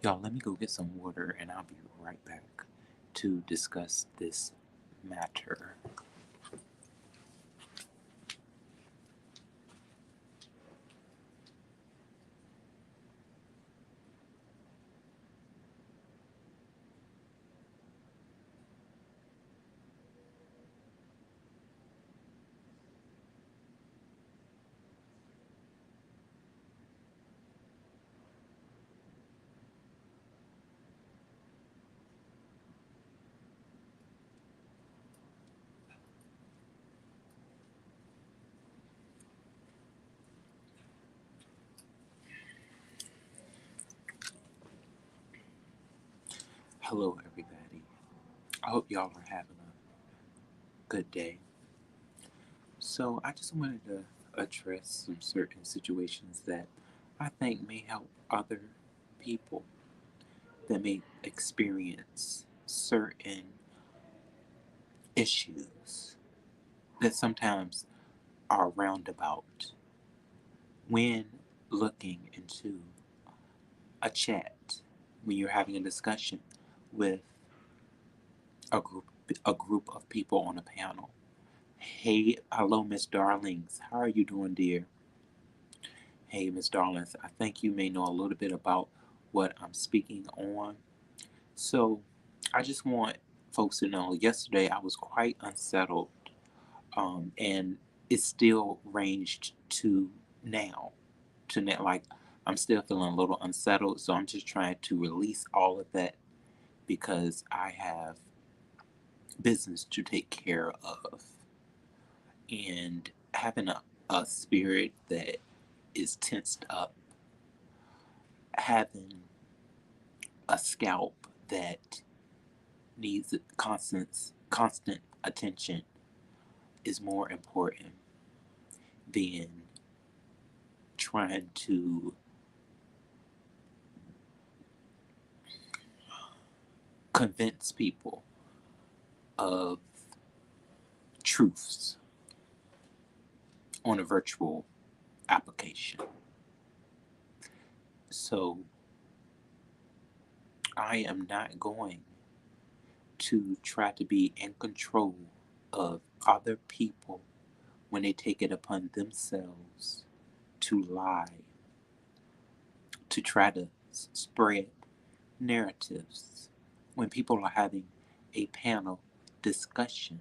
Y'all, let me go get some water and I'll be right back to discuss this matter. Hello, everybody. I hope y'all are having a good day. So, I just wanted to address some certain situations that I think may help other people that may experience certain issues that sometimes are roundabout when looking into a chat, when you're having a discussion with a group a group of people on a panel. Hey, hello, Miss Darlings. How are you doing, dear? Hey, Miss Darlings. I think you may know a little bit about what I'm speaking on. So, I just want folks to know. Yesterday, I was quite unsettled, and it still ranged to now. To now, like I'm still feeling a little unsettled. So I'm just trying to release all of that because I have business to take care of. And having a spirit that is tensed up, having a scalp that needs constant attention is more important than trying to convince people of truths on a virtual application. So I am not going to try to be in control of other people when they take it upon themselves to lie, to try to spread narratives. When people are having a panel discussion,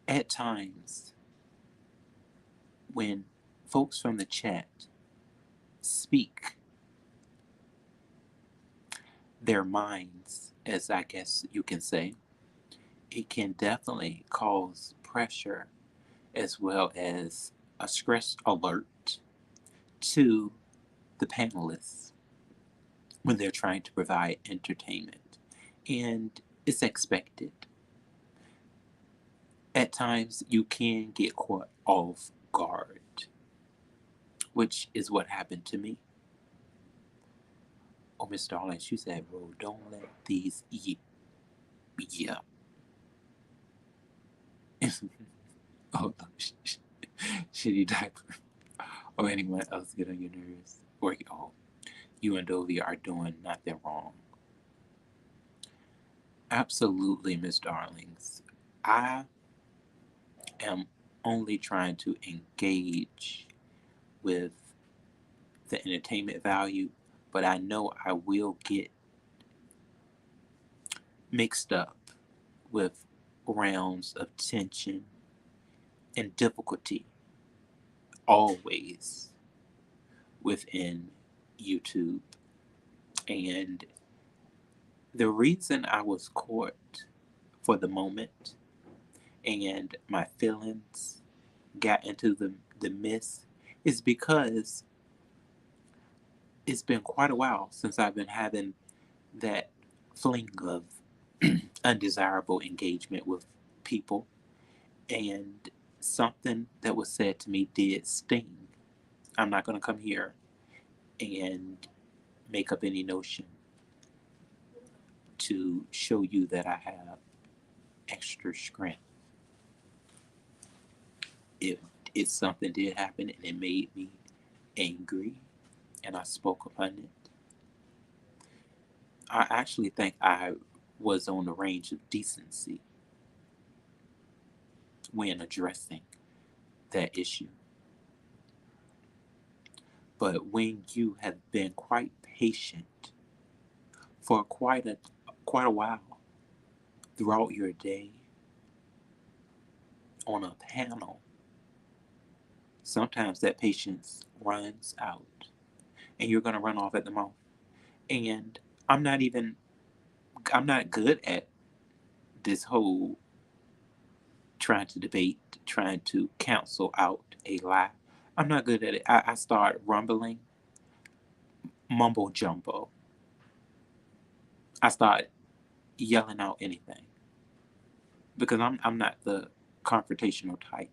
at times when folks from the chat speak their minds, as I guess you can say, it can definitely cause pressure as well as a stress alert to the panelists when they're trying to provide entertainment. And it's expected. At times, you can get caught off guard, which is what happened to me. Oh, Miss Darling, she said, bro, don't let these eat. Yeah. Oh, shitty diaper. Or anyone else get on your nerves. Or y'all, you and Dovey are doing nothing wrong. Absolutely, Miss Darlings. I am only trying to engage with the entertainment value, but I know I will get mixed up with rounds of tension and difficulty always within YouTube. And the reason I was caught for the moment and my feelings got into the mist is because it's been quite a while since I've been having that fling of undesirable engagement with people, and something that was said to me did sting. I'm not going to come here and make up any notion to show you that I have extra strength. If something did happen and it made me angry and I spoke upon it, I actually think I was on the range of decency when addressing that issue. But when you have been quite patient for quite a while throughout your day on a panel, sometimes that patience runs out and you're going to run off at the mouth. And I'm not even, I'm not good at this whole trying to debate, trying to cancel out a lie. I'm not good at it. I start rumbling, mumbo jumbo. I start yelling out anything because I'm not the confrontational type.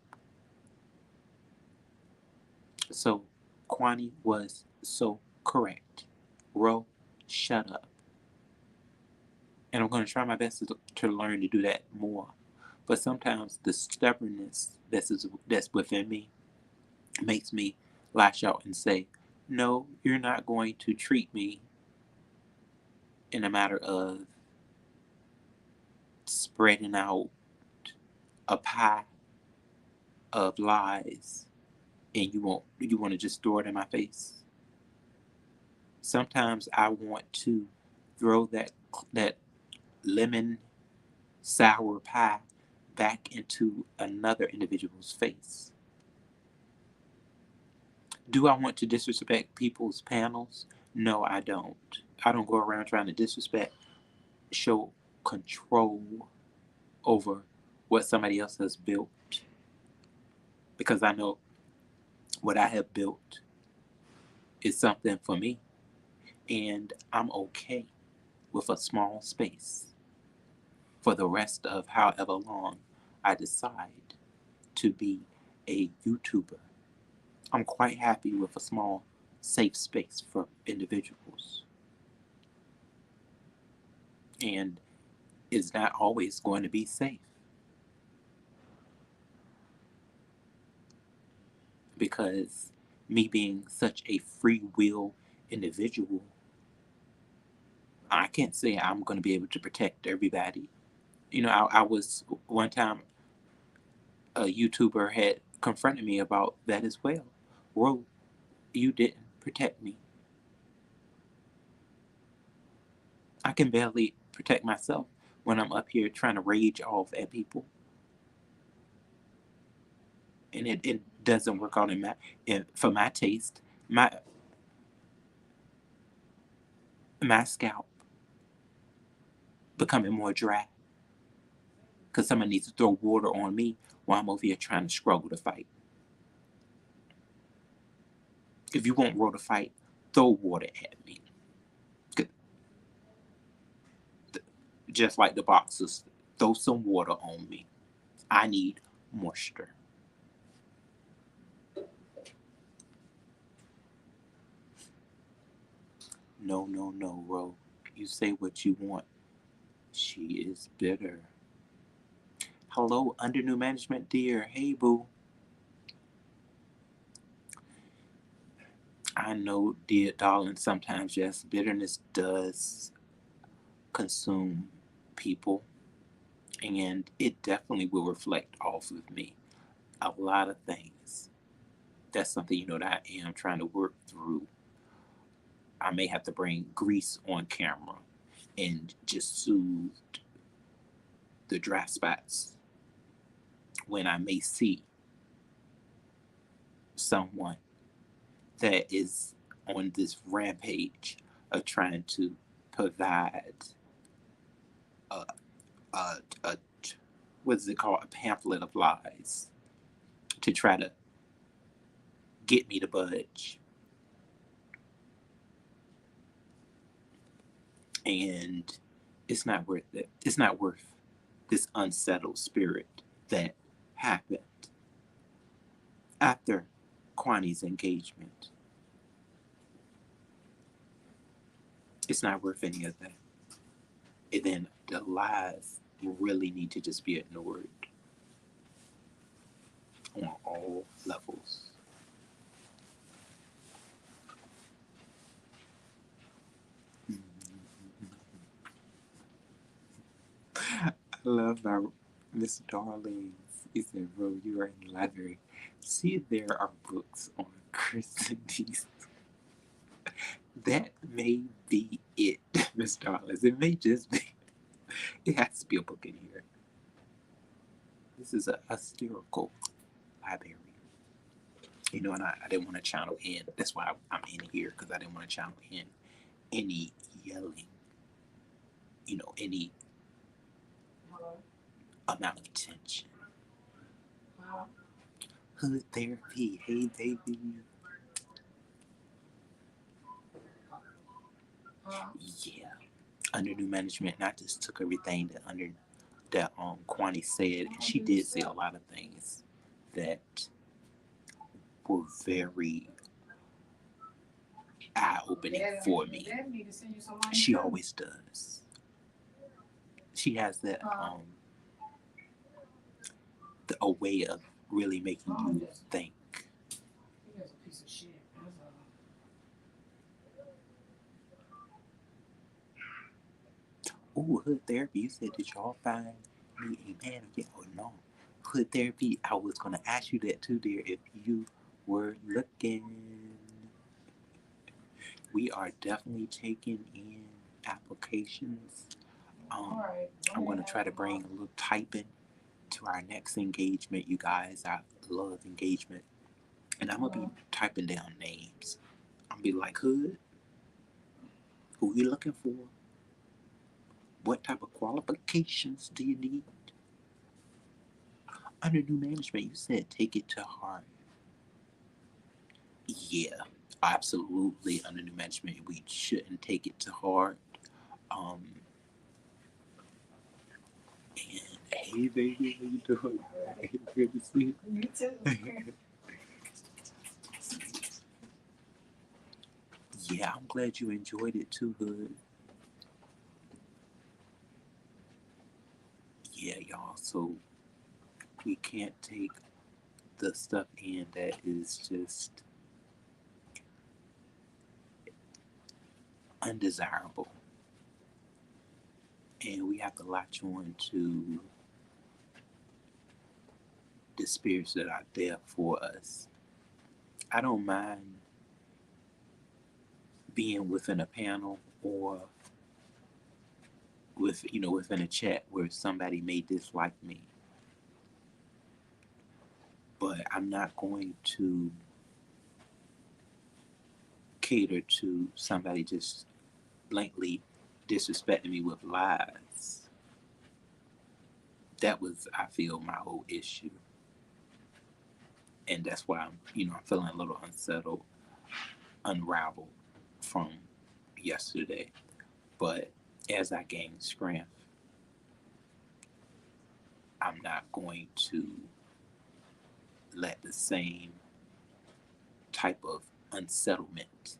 So Kwani was so correct. Ro, shut up. And I'm going to try my best to learn to do that more. But sometimes the stubbornness that's within me makes me lash out and say, no, you're not going to treat me in a matter of spreading out a pie of lies and you want to just throw it in my face. Sometimes I want to throw that lemon sour pie back into another individual's face. Do I want to disrespect people's panels? No, I don't. I don't go around trying to disrespect, show control over what somebody else has built because I know what I have built is something for me and I'm okay with a small space for the rest of however long I decide to be a YouTuber. I'm quite happy with a small, safe space for individuals. And it's not always going to be safe because me being such a free will individual, I can't say I'm going to be able to protect everybody. You know, I was one time a YouTuber had confronted me about that as well. Well, you didn't protect me. I can barely protect myself when I'm up here trying to rage off at people. And it doesn't work out for my taste. My scalp becoming more dry because someone needs to throw water on me while I'm over here trying to struggle to fight. If you want water to fight, throw water at me. Just like the boxers, throw some water on me. I need moisture. No, no, no, Ro. You say what you want. She is bitter. Hello, under new management, dear. Hey, boo. I know, dear darling, sometimes, yes, bitterness does consume people, and it definitely will reflect off of me. A lot of things. That's something, that I am trying to work through. I may have to bring grease on camera and just soothe the dry spots when I may see someone that is on this rampage of trying to provide a, a what is it called, a pamphlet of lies to try to get me to budge. And it's not worth it. It's not worth this unsettled spirit that happened after Kwani's engagement. It's not worth any of that. And then the lies really need to just be ignored on all levels. Love my Miss Darlings. He said, bro, you are in the library. See, there are books on Christianese. That may be it, Miss Darlings. It may just be. It has to be a book in here. This is a hysterical library. You know, and I didn't want to channel in. That's why I'm in here, because I didn't want to channel in any yelling, any amount of tension. Hood therapy, hey baby. Yeah. Under new management, and I just took everything that Kwani said, and she did say a lot of things that were very eye opening for me. She always does. She has that a way of really making you think. Oh, hood therapy. You said, did y'all find me a man again? Oh no. Hood therapy, I was gonna ask you that too, dear, if you were looking. We are definitely taking in applications. I'm gonna try to bring a little typing to our next engagement, you guys. I love engagement. And I'm gonna be typing down names. I'm gonna be like, Hood, who you looking for? What type of qualifications do you need? Under new management, you said take it to heart. Yeah, absolutely. Under new management, we shouldn't take it to heart. Um, and hey, baby, how you doing? Good to see you. You too. Yeah, I'm glad you enjoyed it too, Hood. Yeah, y'all. So we can't take the stuff in that is just undesirable. And we have to latch on to the spirits that are there for us. I don't mind being within a panel or within a chat where somebody may dislike me, but I'm not going to cater to somebody just blankly disrespecting me with lies. That was, I feel, my whole issue, and that's why I'm feeling a little unsettled, unraveled from yesterday. But as I gain strength, I'm not going to let the same type of unsettlement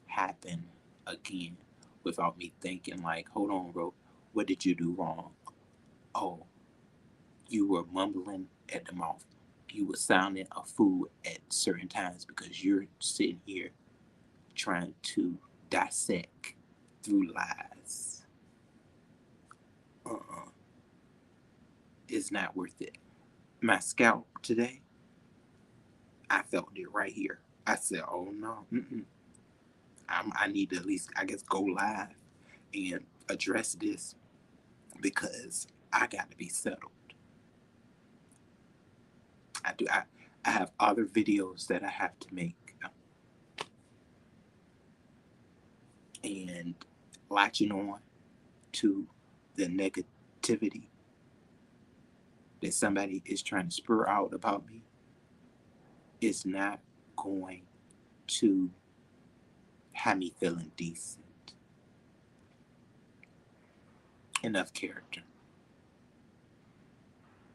happen again without me thinking like, hold on, bro, what did you do wrong? Oh, you were mumbling at the mouth. You were sounding a fool at certain times because you're sitting here trying to dissect through lies. Uh-uh. It's not worth it. My scalp today, I felt it right here. I said, oh no, I need to at least, I guess, go live and address this because I got to be settled. I do. I have other videos that I have to make, and latching on to the negativity that somebody is trying to spur out about me is not going to have me feeling decent. Enough character.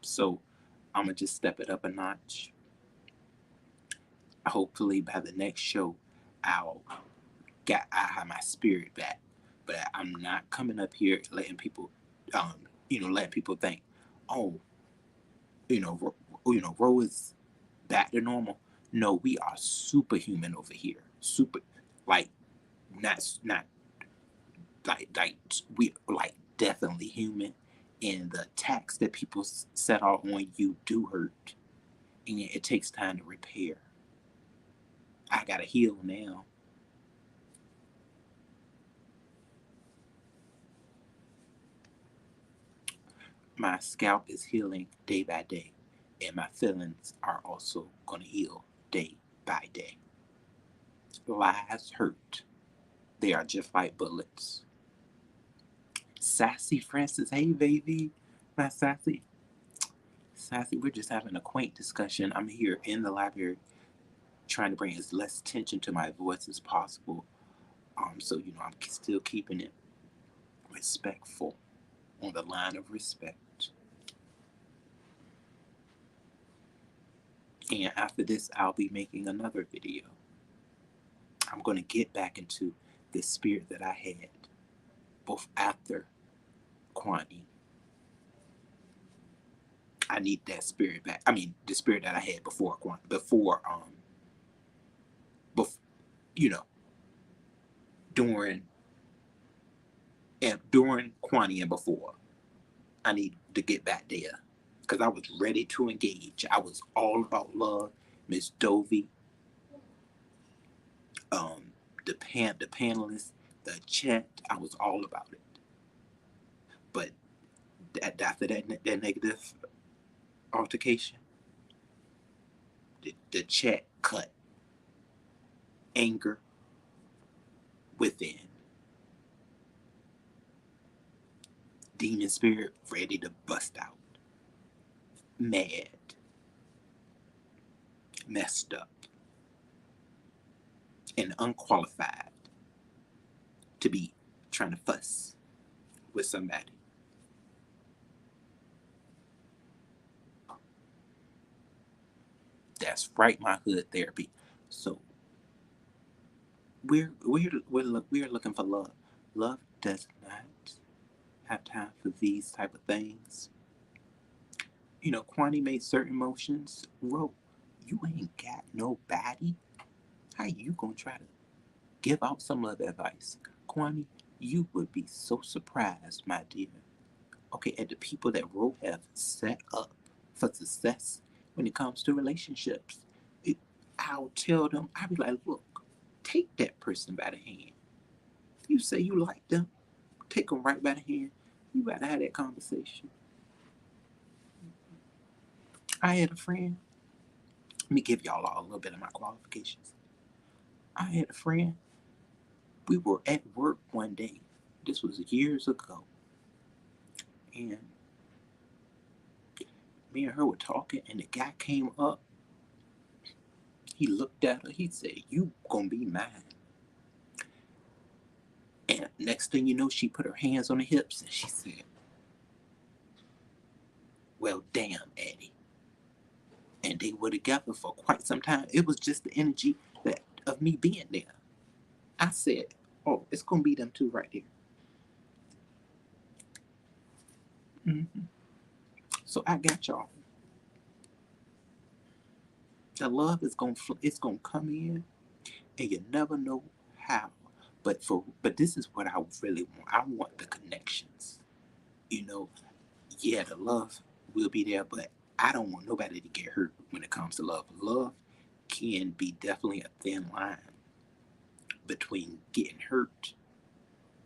So I'm gonna just step it up a notch. Hopefully by the next show, I'll I have my spirit back. But I'm not coming up here letting people, letting people think, oh, Ro is back to normal. No, we are superhuman over here. Super, like, not we like definitely human, And the attacks that people set out on you do hurt, and it takes time to repair. I gotta heal now. My scalp is healing day by day, and my feelings are also gonna heal day by day. Lies hurt. They are just like bullets. Sassy Francis, hey baby, my sassy. Sassy, we're just having a quaint discussion. I'm here in the library trying to bring as less tension to my voice as possible. So I'm still keeping it respectful, on the line of respect. And after this, I'll be making another video. I'm going to get back into the spirit that I had both after Kwani. I need that spirit back. I mean, the spirit that I had before Kwani, before, you know, during during Kwani and before. I need to get back there because I was ready to engage. I was all about love, Miss Dovey, the panelists, the chat. I was all about it. But after that negative altercation, the chat cut. Anger within. Demon spirit ready to bust out. Mad. Messed up. And unqualified to be trying to fuss with somebody. That's right, my hood therapy. So we're looking for love. Love does not have time for these type of things. Kwani made certain emotions. Bro, you ain't got nobody. How you gonna try to give out some love advice? Kwani, you would be so surprised, my dear. Okay, at the people that Ro have set up for success when it comes to relationships. I'll tell them, I'll be like, look, take that person by the hand. You say you like them, take them right by the hand. You gotta have that conversation. I had a friend. Let me give y'all all a little bit of my qualifications. I had a friend. We were at work one day. This was years ago. And me and her were talking, and the guy came up. He looked at her. He said, "You gonna be mine." And next thing you know, she put her hands on her hips and she said, "Well, damn, Eddie." And they were together for quite some time. It was just the energy of me being there. I said, "Oh, it's gonna be them two right there." Mm-hmm. So I got y'all. The love is gonna come in, and you never know how. But this is what I really want. I want the connections. You know, yeah, the love will be there, but I don't want nobody to get hurt when it comes to love. Love can be definitely a thin line between getting hurt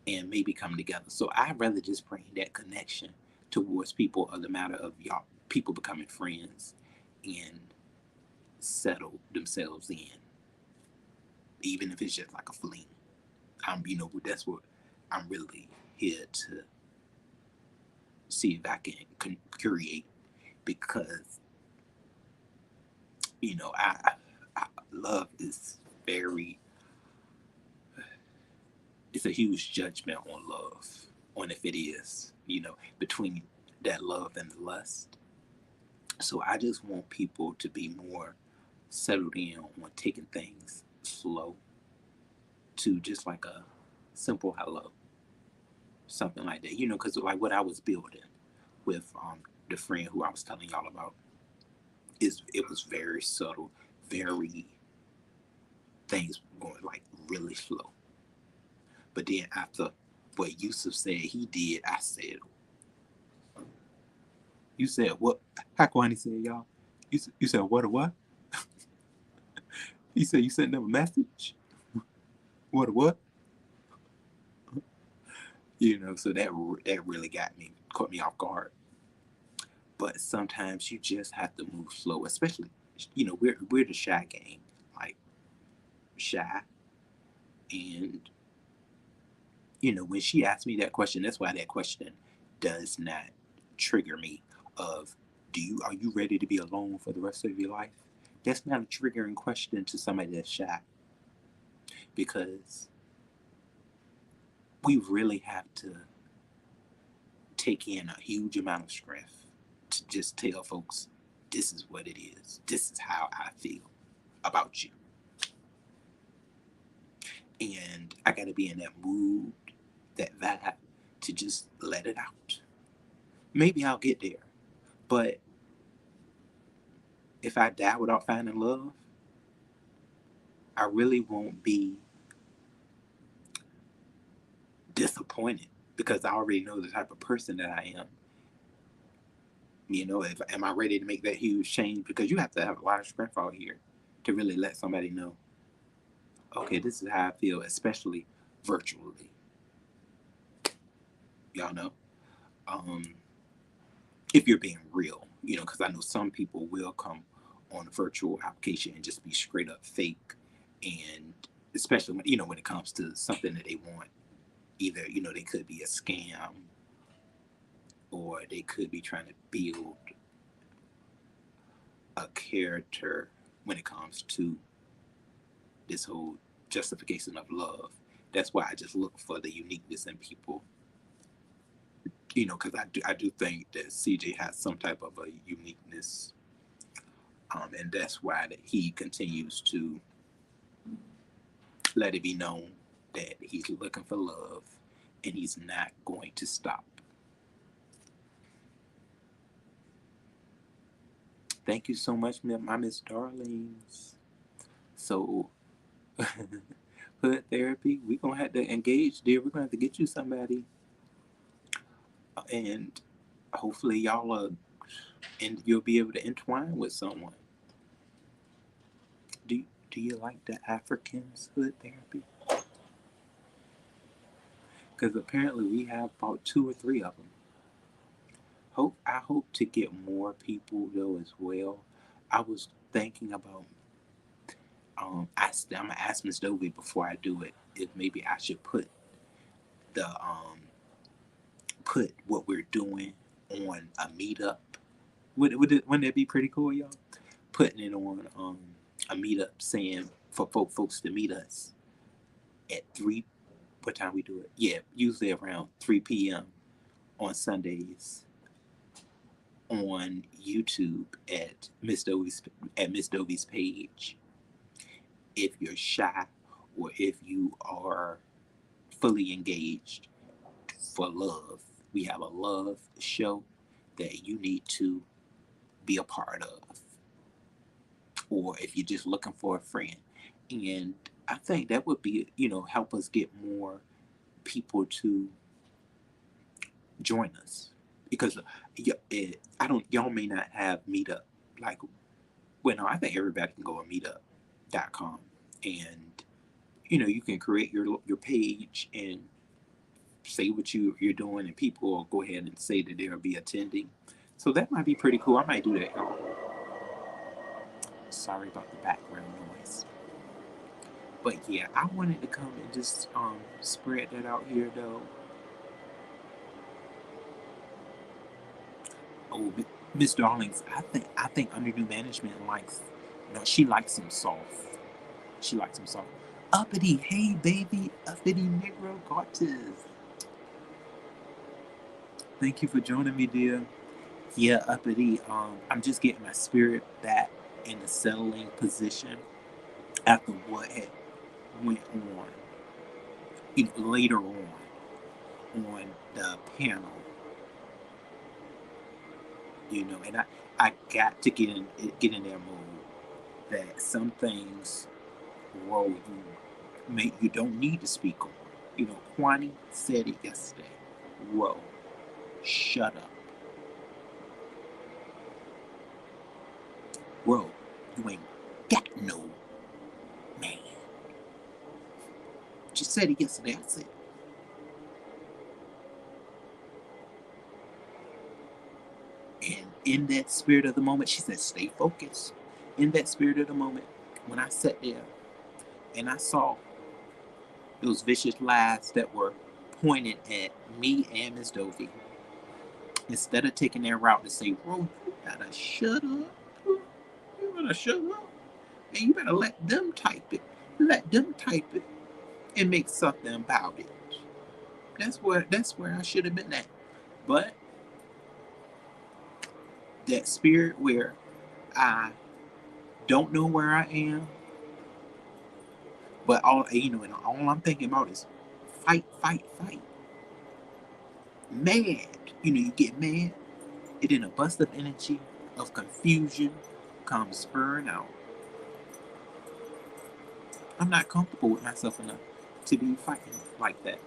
and maybe coming together. So I'd rather just bring that connection towards people of the matter of y'all people becoming friends and settle themselves in, even if it's just like a fling. That's what I'm really here to see if I can create because I love is very it's a huge judgment on love, on if it is, between that love and the lust. So I just want people to be more settled in on taking things slow to just like a simple hello, something like that. Because like what I was building with the friend who I was telling y'all about is it was very subtle, very things going like really slow. But then after what Yusuf said he did, I said, You said what? How Kwani said, y'all? You said what or what? He said you sent them a message. What or what? So that really caught me off guard. But sometimes you just have to move slow, especially we're the shy gang, like shy, and when she asked me that question, that's why that question does not trigger me. Of are you ready to be alone for the rest of your life? That's not a triggering question to somebody that's shy, because we really have to take in a huge amount of strength to just tell folks, this is what it is. This is how I feel about you. And I got to be in that mood, that vibe, to just let it out. Maybe I'll get there. But if I die without finding love, I really won't be disappointed, because I already know the type of person that I am. Am I ready to make that huge change? Because you have to have a lot of strength out here to really let somebody know, okay, this is how I feel, especially virtually. Y'all know, if you're being real, because I know some people will come on a virtual application and just be straight up fake, and especially when it comes to something that they want, either they could be a scam, or they could be trying to build a character when it comes to this whole justification of love. That's why I just look for the uniqueness in people, because I do think that CJ has some type of a uniqueness, and that's why that he continues to let it be known that he's looking for love, and he's not going to stop. Thank you so much, my Miss Darlings. So, hood therapy, we're gonna have to engage, dear. We're gonna have to get you somebody, and hopefully y'all and you'll be able to entwine with someone. Do you like the Africans hood therapy? Because apparently we have about 2 or 3 of them. I hope to get more people though as well. I was thinking about I'm gonna ask Miss Dovey before I do it if maybe I should the put what we're doing on a meetup. Wouldn't that be pretty cool, y'all? Putting it on a meetup, saying for folks to meet us at 3. What time we do it? Yeah, usually around 3 p.m. on Sundays on YouTube at Miss Dovey's page. If you're shy, or if you are fully engaged for love, we have a love show that you need to be a part of. Or if you're just looking for a friend. And I think that would be, help us get more people to join us. Because y'all may not have meetup. Like, well, no, I think everybody can go to meetup.com, and, you can create your page and say what you're doing, and people will go ahead and say that they'll be attending. So that might be pretty cool. I might do that, y'all. Sorry about the background noise. But yeah, I wanted to come and just spread that out here though. Oh, Miss Darlings, I think under new management likes, she likes him soft. She likes him soft. Uppity, hey baby, uppity Negro Cortez. Thank you for joining me, dear. Yeah, uppity. I'm just getting my spirit back in a settling position after what had went on, later on the panel, and I got to get in their mode that some things, whoa, you don't need to speak on. Kwani said it yesterday. Whoa, shut up. Bro, you ain't got no man. She said it yesterday. I said, and in that spirit of the moment, she said, stay focused. In that spirit of the moment, when I sat there and I saw those vicious lies that were pointed at me and Miss Dovey, instead of taking that route to say, bro, you gotta shut up. You gotta shut up. And you better let them type it. Let them type it and make something about it. That's where I should have been at. But that spirit where I don't know where I am, but and all I'm thinking about is fight, fight, fight. Mad. You get mad, and then a bust of energy, of confusion comes spurring out. I'm not comfortable with myself enough to be fighting like that.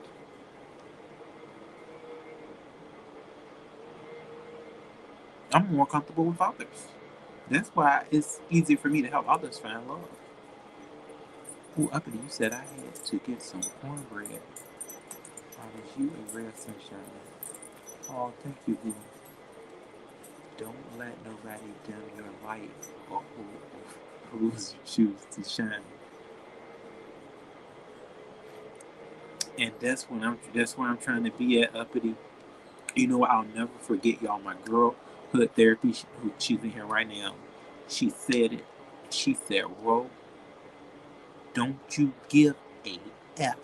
I'm more comfortable with others. That's why it's easy for me to help others find love. Ooh, uppity, you said I had to get some cornbread. How was you a real sunshine? Oh, thank you, boo. Don't let nobody dim your light or who's you choose to shine. And that's where I'm trying to be at, uppity. You know what? I'll never forget, y'all. My girlhood therapy, she's in here right now. She said it. She said, "Ro, don't you give a f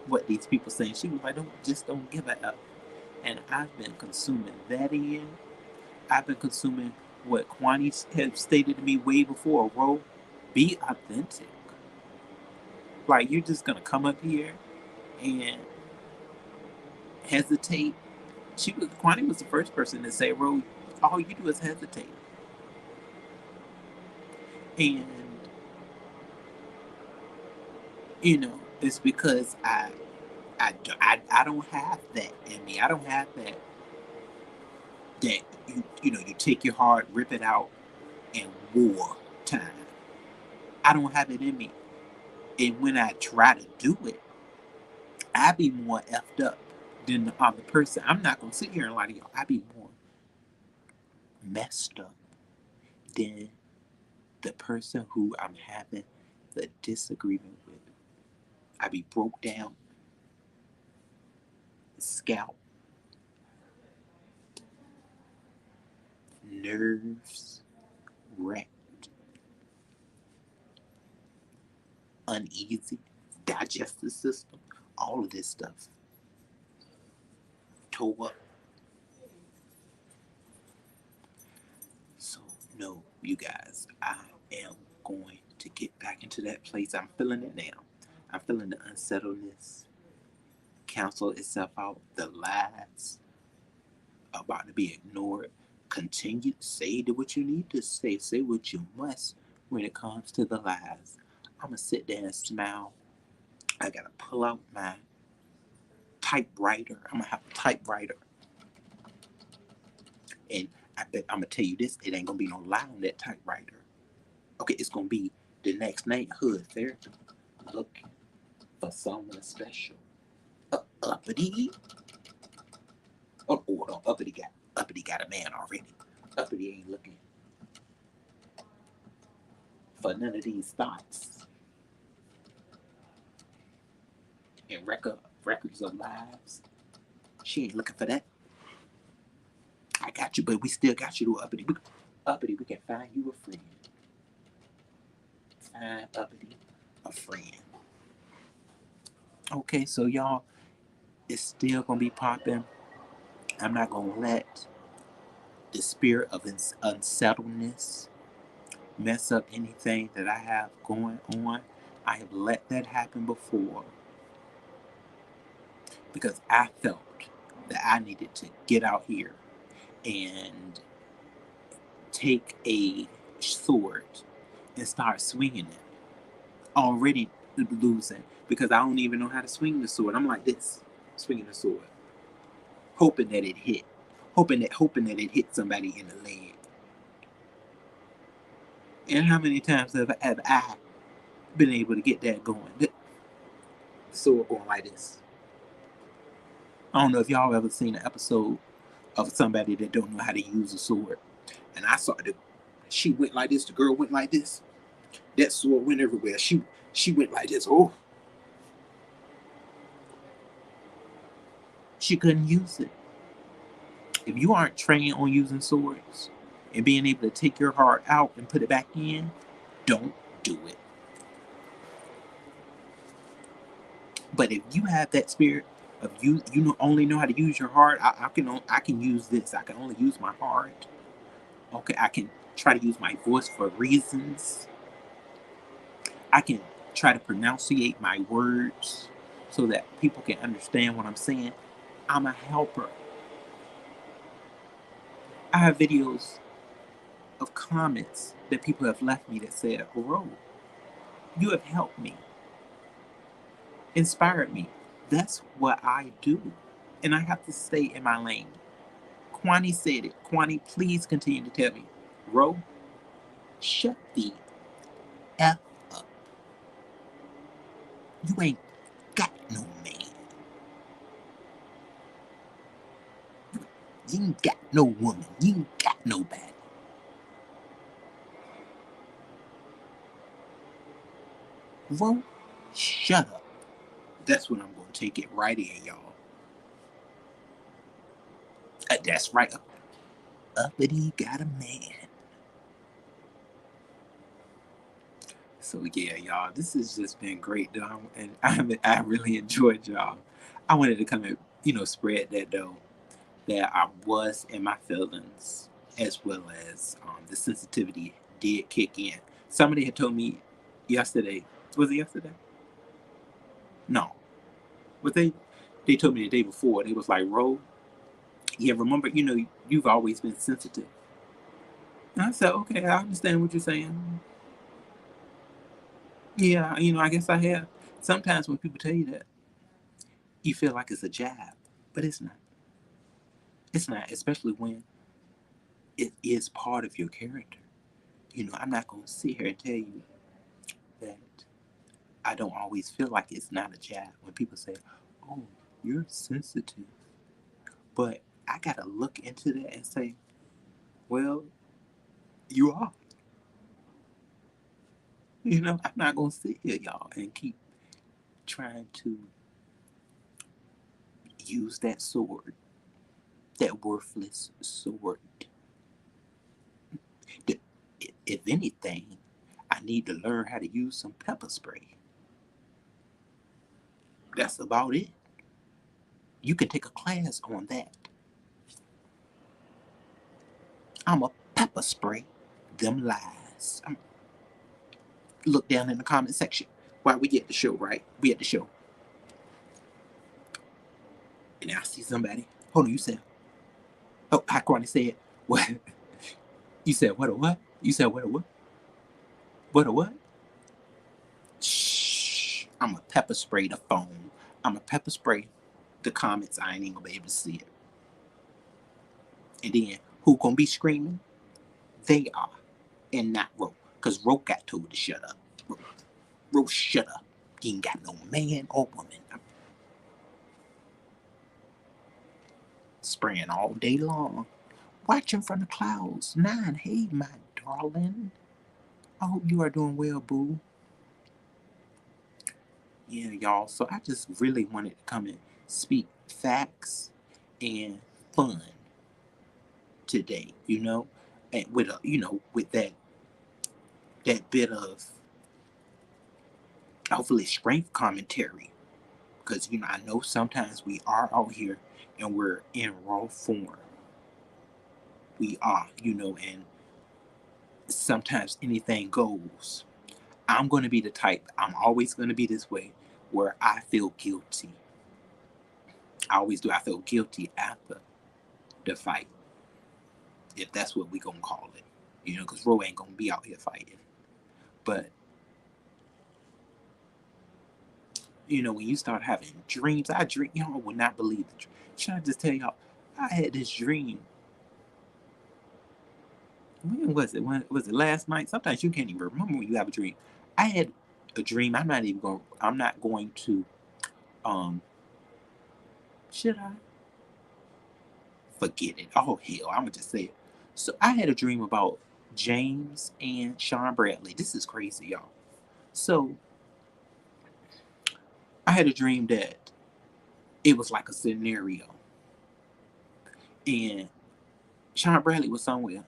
what these people saying." She was like, don't give a f. And I've been consuming that in. I've been consuming what Kwani had stated to me way before. Ro, be authentic. Like, you're just gonna come up here and hesitate. Kwani was the first person to say, "Ro, all you do is hesitate." And it's because I don't have that in me. I don't have that you take your heart, rip it out, and war time. I don't have it in me. And when I try to do it, I be more effed up than the other person. I'm not gonna sit here and lie to y'all. I be more messed up than the person who I'm having the disagreement with. I be broke down, scalp, nerves wrecked, uneasy, digestive system, all of this stuff tore up. So no, you guys, I am going to get back into that place. I'm feeling it now. I'm feeling the unsettledness cancel itself out. The lies about to be ignored. Continue to say what you need to say. Say what you must when it comes to the lies. I'm gonna sit there and smile. I gotta pull out my typewriter. I'm gonna have a typewriter, and I bet I'm gonna tell you this: it ain't gonna be no lie on that typewriter. Okay, it's gonna be the next night hood therapy. Looking for someone special. Uppity. Oh, hold on. Uppity got a man already. Uppity ain't looking for none of these thoughts and records of lives. She ain't looking for that. I got you, but we still got you to Uppity. Uppity, we can find you a friend. Find Uppity a friend. Okay, so y'all, it's still gonna be popping. I'm not gonna let the spirit of unsettledness mess up anything that I have going on. I have let that happen before because I felt that I needed to get out here and take a sword and start swinging it. Already losing because I don't even know how to swing the sword. I'm like this, swinging the sword, hoping that it hit, hoping that it hit somebody in the leg. And how many times have I been able to get that going? The sword going like this. I don't know if y'all ever seen an episode of somebody that don't know how to use a sword. And I saw the she went like this, the girl went like this. That sword went everywhere. She went like this. Oh, she couldn't use it. If you aren't trained on using swords and being able to take your heart out and put it back in, don't do it. But if you have that spirit of only know how to use your heart, I can use this. I can only use my heart. Okay, I can try to use my voice for reasons. I can try to pronunciate my words so that people can understand what I'm saying. I'm a helper. I have videos of comments that people have left me that said, Ro, you have helped me, inspired me. That's what I do. And I have to stay in my lane. Kwani said it. Kwani, please continue to tell me, Ro, shut the F up. You ain't got no man. You ain't got no woman. You ain't got nobody. Ro, shut up. That's what I'm going to take it right in, y'all. That's right. Uppity got a man. So yeah, y'all, this has just been great, though, and I really enjoyed y'all. I wanted to come and spread that though that I was in my feelings as well as the sensitivity did kick in. Somebody had told me yesterday. Was it yesterday? No. But they told me the day before. They was like, Ro, yeah, remember, you've always been sensitive. And I said, okay, I understand what you're saying. Yeah, I guess I have. Sometimes when people tell you that, you feel like it's a jab, but it's not. It's not, especially when it is part of your character. I'm not going to sit here and tell you that I don't always feel like it's not a jab when people say, oh, you're sensitive. But I got to look into that and say, well, you are. I'm not going to sit here, y'all, and keep trying to use that sword, that worthless sword. If anything, I need to learn how to use some pepper spray. That's about it. You can take a class on that. I'm a pepper spray them lies. Look down in the comment section while we at the show, right? We at the show. And I see somebody. Hold on, you said. Oh, Hakwani said, what? You said, what a what? You said, what a what? What a what? Shh. I'm a pepper spray the phone. I'm a pepper spray the comments. I ain't even gonna be able to see it. And then, who gonna be screaming? They are. And not Ro. Because Ro got told to shut up. Ro, shut up. You ain't got no man or woman. I'm spraying all day long. Watching from the clouds. Nine, hey, my darling. I hope you are doing well, boo. Yeah, y'all. So I just really wanted to come and speak facts and fun today, and with that bit of hopefully strength commentary. Because, I know sometimes we are out here and we're in raw form. We are, and sometimes anything goes. I'm going to be the type, I'm always going to be this way, where I feel guilty. I always do. I feel guilty after the fight, if that's what we going to call it. Because Ro ain't going to be out here fighting. But, when you start having dreams, I dream, y'all would not believe the dream. Should I just tell y'all, I had this dream when was it? When was it last night? Sometimes you can't even remember when you have a dream. I had a dream. I'm not going to. Um, should I forget it? Oh hell, I'm gonna just say it. So I had a dream about James and Sean Bradley. This is crazy, y'all. So I had a dream that it was like a scenario, and Sean Bradley was somewhere,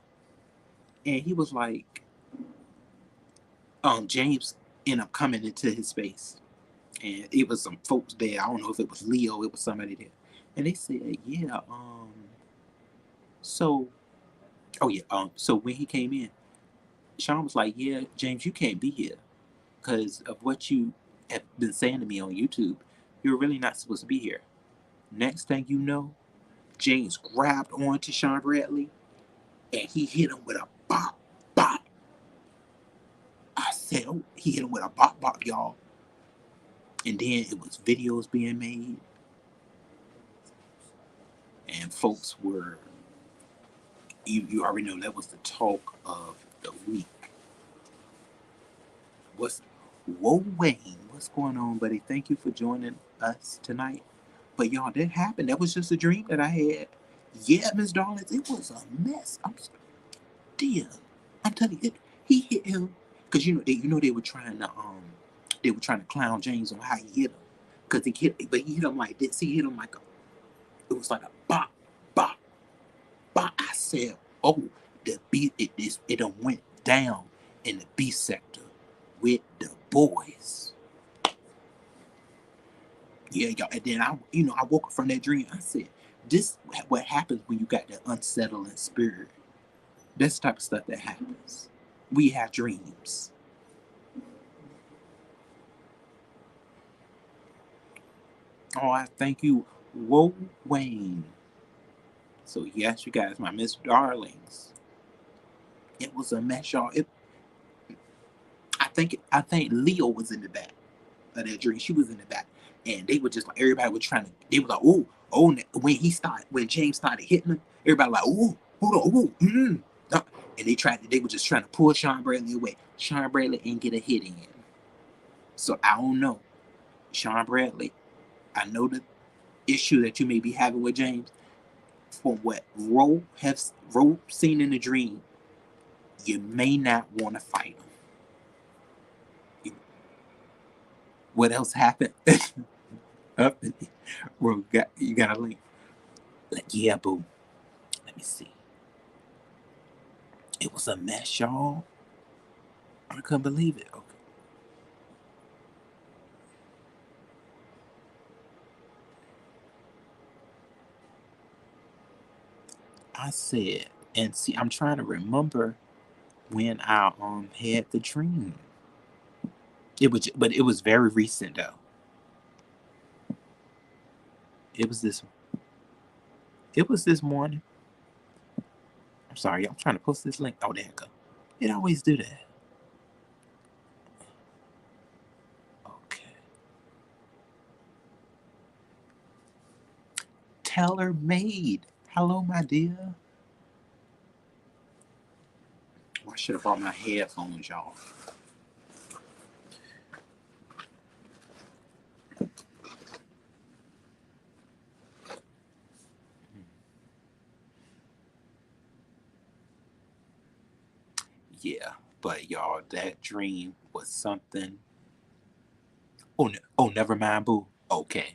and he was like, James ended up coming into his space, and it was some folks there. I don't know if it was Leo, it was somebody there, and they said, yeah, so, oh yeah, so when he came in, Sean was like, yeah, James, you can't be here because of what you have been saying to me on YouTube. You're really not supposed to be here. Next thing you know, James grabbed onto Sean Bradley and he hit him with a bop, bop. I said, oh, he hit him with a bop, bop, y'all. And then it was videos being made, and folks were, you already know that was the talk of the week. What's, whoa, Wayne, what's going on, buddy? Thank you for joining us tonight. But y'all, that happened. That was just a dream that I had. Yeah, Miss Darlings, it was a mess. Damn. I'm telling you, he hit him because they were trying to clown James on how he hit him because he hit him like this. He hit him like it was like a bop, bop, bop. I said, oh, the beat it done went down in the B sector with the boys. Yeah, y'all. And then I woke up from that dream. I said, this what happens when you got that unsettling spirit. That's the type of stuff that happens. We have dreams. Oh, I thank you, Whoa Wayne. So yes, you guys, my Miss Darlings. It was a mess, y'all. I think Leo was in the back of that dream. She was in the back, and they were just like everybody was trying to. They were like, oh, when James started hitting him, everybody like, oh, hold on, and they were just trying to pull Sean Bradley away. Sean Bradley didn't get a hit in, so I don't know, Sean Bradley. I know the issue that you may be having with James. From what Ro seen in the dream, you may not want to fight him. What else happened? Up, Ro you got a link. Like, yeah, boo. Let me see. It was a mess, y'all. I couldn't believe it. Okay. I said, and see, I'm trying to remember when I had the dream. But it was very recent though. It was this. It was this morning. I'm sorry, I'm trying to post this link. Oh, there it go. It always do that. Okay. Tailor made. Hello, my dear. Oh, I should have brought my headphones, y'all. Yeah, but y'all, that dream was something. Oh, never mind, boo. Okay.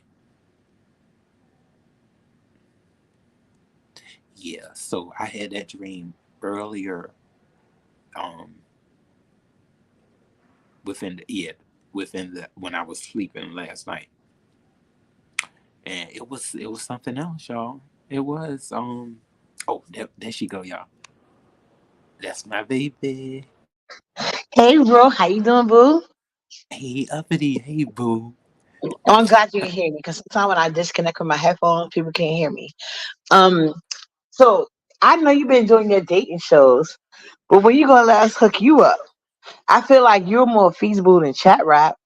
Yeah, so I had that dream earlier, um, within the when I was sleeping last night, and it was something else, y'all. It was oh, there she go, y'all. That's my baby. Hey, bro, how you doing, boo? Hey, uppity. Hey, boo. Oh, I'm glad you can hear me because sometimes when I disconnect from my headphones, people can't hear me. Um, so I know you've been doing your dating shows, but when you gonna let us hook you up? I feel like you're more feasible than chat rap.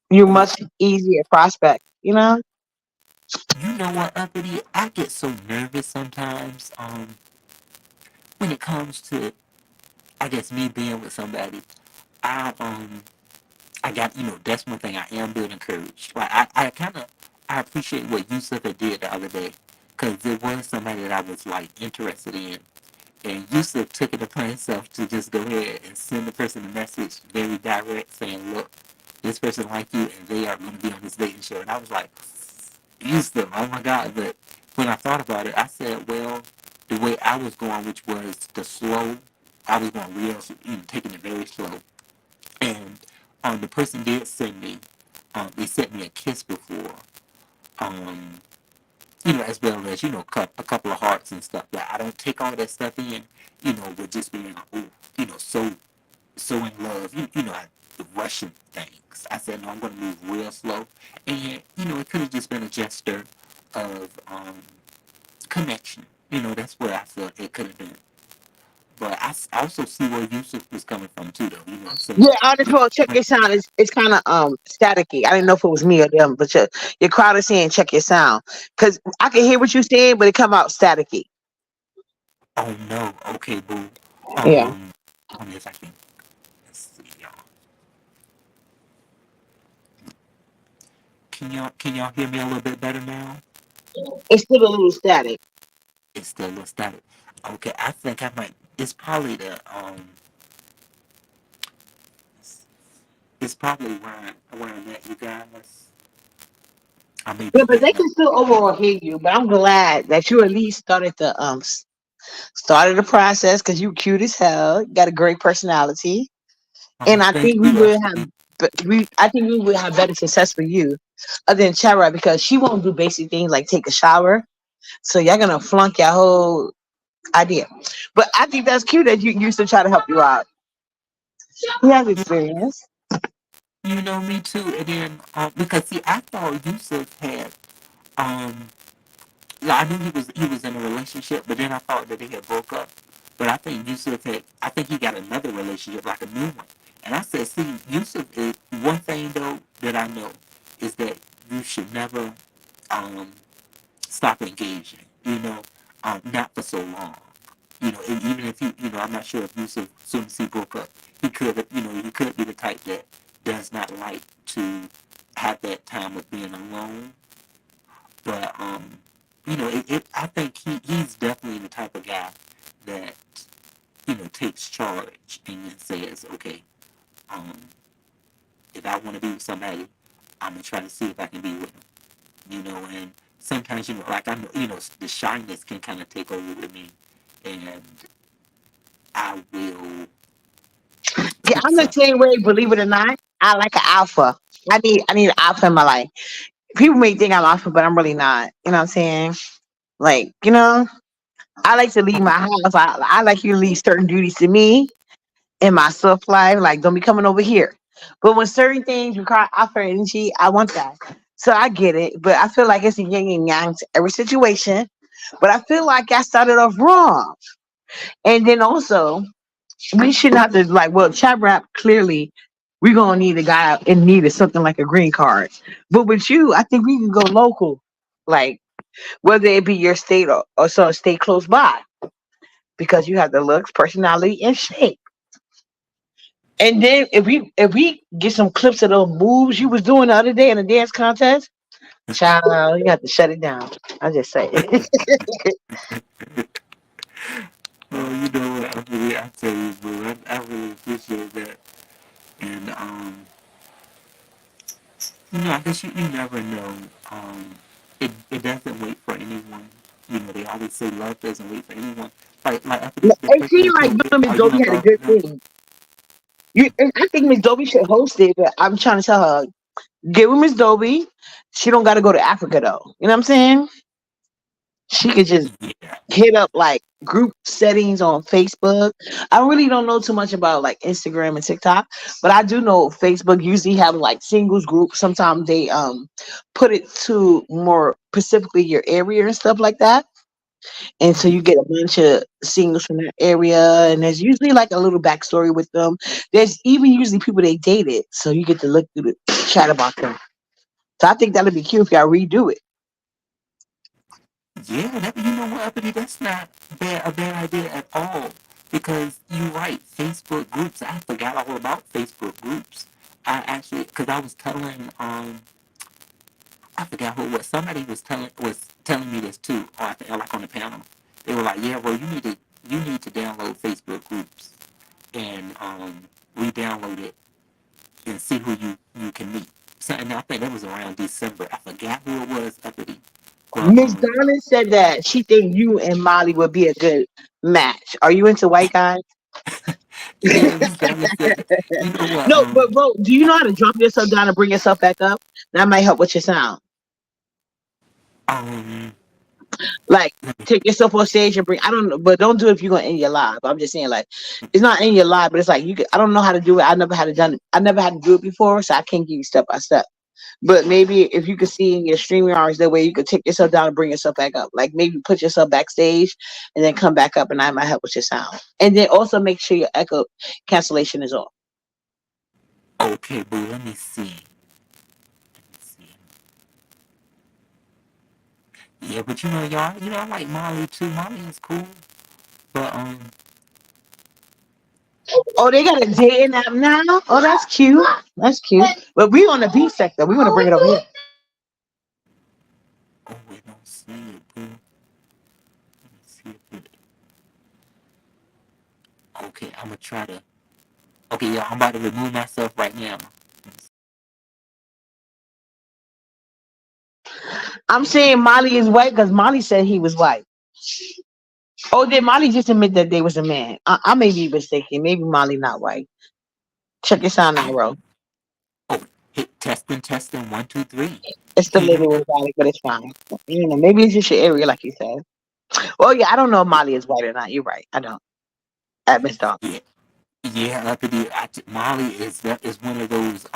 You're You, much easier prospect, you know? you know what, uppity? I get so nervous sometimes. when it comes to, I guess, me being with somebody, I I got, that's one thing I am building courage. Like I kind of I appreciate what Yusuf had did the other day, because there was somebody that I was like interested in, and Yusuf took it upon himself to just go ahead and send the person a message very direct saying, look, this person like you and they are going to be on this dating show. And I was like, Yusuf, oh my God. But when I thought about it, I said, well, the way I was going, which was the slow, I was going real, taking it very slow. And the person did send me, they sent me a kiss before, um, as well as, a couple of hearts and stuff. But I don't take all that stuff in, with just being, oh, so in love, the Russian things. I said, no, I'm going to move real slow. And, it could have just been a gesture of connection. That's where I felt it could have been. But I also see where Yusuf was coming from, too, though. So, Yeah, on this phone, check your sound. It's kind of staticky. I didn't know if it was me or them, but your crowd is saying check your sound because I can hear what you're saying, but it come out staticky. oh, no. Okay, boo. Yeah, Um, I mean, if I can, let's see, y'all. Can y'all hear me a little bit better now? it's still a little static. It's still a little static. Okay, I think I might. It's probably it's probably where I'm at, you guys. I may Yeah, be but they getting a. can still overall hear you. But I'm glad that you at least started the process because you cute as hell. You got a great personality, and I Thank think we you. will have. But I think we will have better success for you, other than Chara, because she won't do basic things like take a shower. So y'all gonna flunk your whole idea. But I think that's cute that you used to try to help you out. He has experience. Me too. And then, because see, I thought Yusuf had, um, I knew he was in a relationship, but then I thought that they had broke up. But I think Yusuf had, I think he got another relationship, like a new one. And I said, see, Yusuf is one thing though that I know is that you should never, um, stop engaging. Not for so long. And even if I'm not sure if Yusuf, as soon as he broke up, he could be the type that does not like to have that time of being alone. But I think he's definitely the type of guy that takes charge and says, okay, um, if I want to be with somebody, I'm gonna try to see if I can be with them. And sometimes like I know, the shyness can kind of take over with me, and I will Yeah, take I'm the some. same way. Believe it or not, I like an alpha. I need an alpha in my life. People may think I'm alpha, but I'm really not. You know what I'm saying? Like, I like to leave my house. I like you to leave certain duties to me in my self life. Like, don't be coming over here. But when certain things require alpha energy, I want that. So I get it. But I feel like it's a yin and yang to every situation. But I feel like I started off wrong. And then also, we shouldn't have to like, well, chat rap clearly we're gonna need a guy in need of something like a green card. But with you, I think we can go local. Like whether it be your state or so stay close by. Because you have the looks, personality, and shape. And then if we get some clips of those moves you was doing the other day in the dance contest, child, you have to shut it down. I just say it. Oh, you know what? I tell you, bro, I really appreciate that. And I guess you never know. It doesn't wait for anyone. They always say love doesn't wait for anyone. Like after the It person seemed that like you're you with, and Miss are you Dobie in had a love good with them? thing. And I think Miss Dobie should host it, but I'm trying to tell her, get with Miss Dobie. She don't got to go to Africa though. You know what I'm saying? She could just Yeah. hit up like group settings on Facebook. I really don't know too much about like Instagram and TikTok, but I do know Facebook usually have like singles groups. Sometimes they put it to more specifically your area and stuff like that. And so you get a bunch of singles from that area, and there's usually like a little backstory with them. There's even usually people they dated, so you get to look through the chat about them. So I think that'd be cute if y'all redo it. Yeah, that, you know what, Uppity, that's not a bad idea at all. Because you're right, Facebook groups. I forgot all about Facebook groups. I actually, because I was telling, I forgot who it was. Somebody was telling me this too. Or I think, like on the panel, they were like, "Yeah, well, you need to download Facebook groups and re-download it and see who you can meet." So, and I think that was around December. I forgot who it was, Uppity, but Miss Donna said that she think you and Molly would be a good match. Are you into white guys? yeah, Miss Donna said, you know what, No, but bro, do you know how to drop yourself down and bring yourself back up? That might help with your sound. um, Like take yourself on stage and bring. I don't know, but don't do it if you're gonna end your live. I'm just saying, like it's not in your live, but it's like you. I don't know how to do it. I never had to done. I never had to do it before, so I can't give you step by step. But maybe if you could see in your streaming hours that way, you could take yourself down and bring yourself back up. Like maybe put yourself backstage and then come back up, and I might help with your sound. And then also make sure your echo cancellation is off. okay, boo, let me see. Let me see. Yeah, but I like Molly too. Molly is cool, but Oh, they got a dating app now. Oh, that's cute. That's cute. But we on the B sector. We want to bring it over here. oh, we don't see it, boo. Let me see if it. Okay, I'm gonna try to. Okay, yeah, I'm about to remove myself right now. I'm saying Molly is white because Molly said he was white. Oh, did Molly just admit that they was a man? I may be mistaken. Maybe Molly not white. Check your sound now, I bro. oh, hit testing 1 2 3. It's the Can you hear me little now? robotic, but it's fine. You know, maybe it's just your area, like you said. Well, yeah, I don't know if Molly is white or not. You're right. I don't. At Miss Dog. Yeah, yeah. Molly is one of those.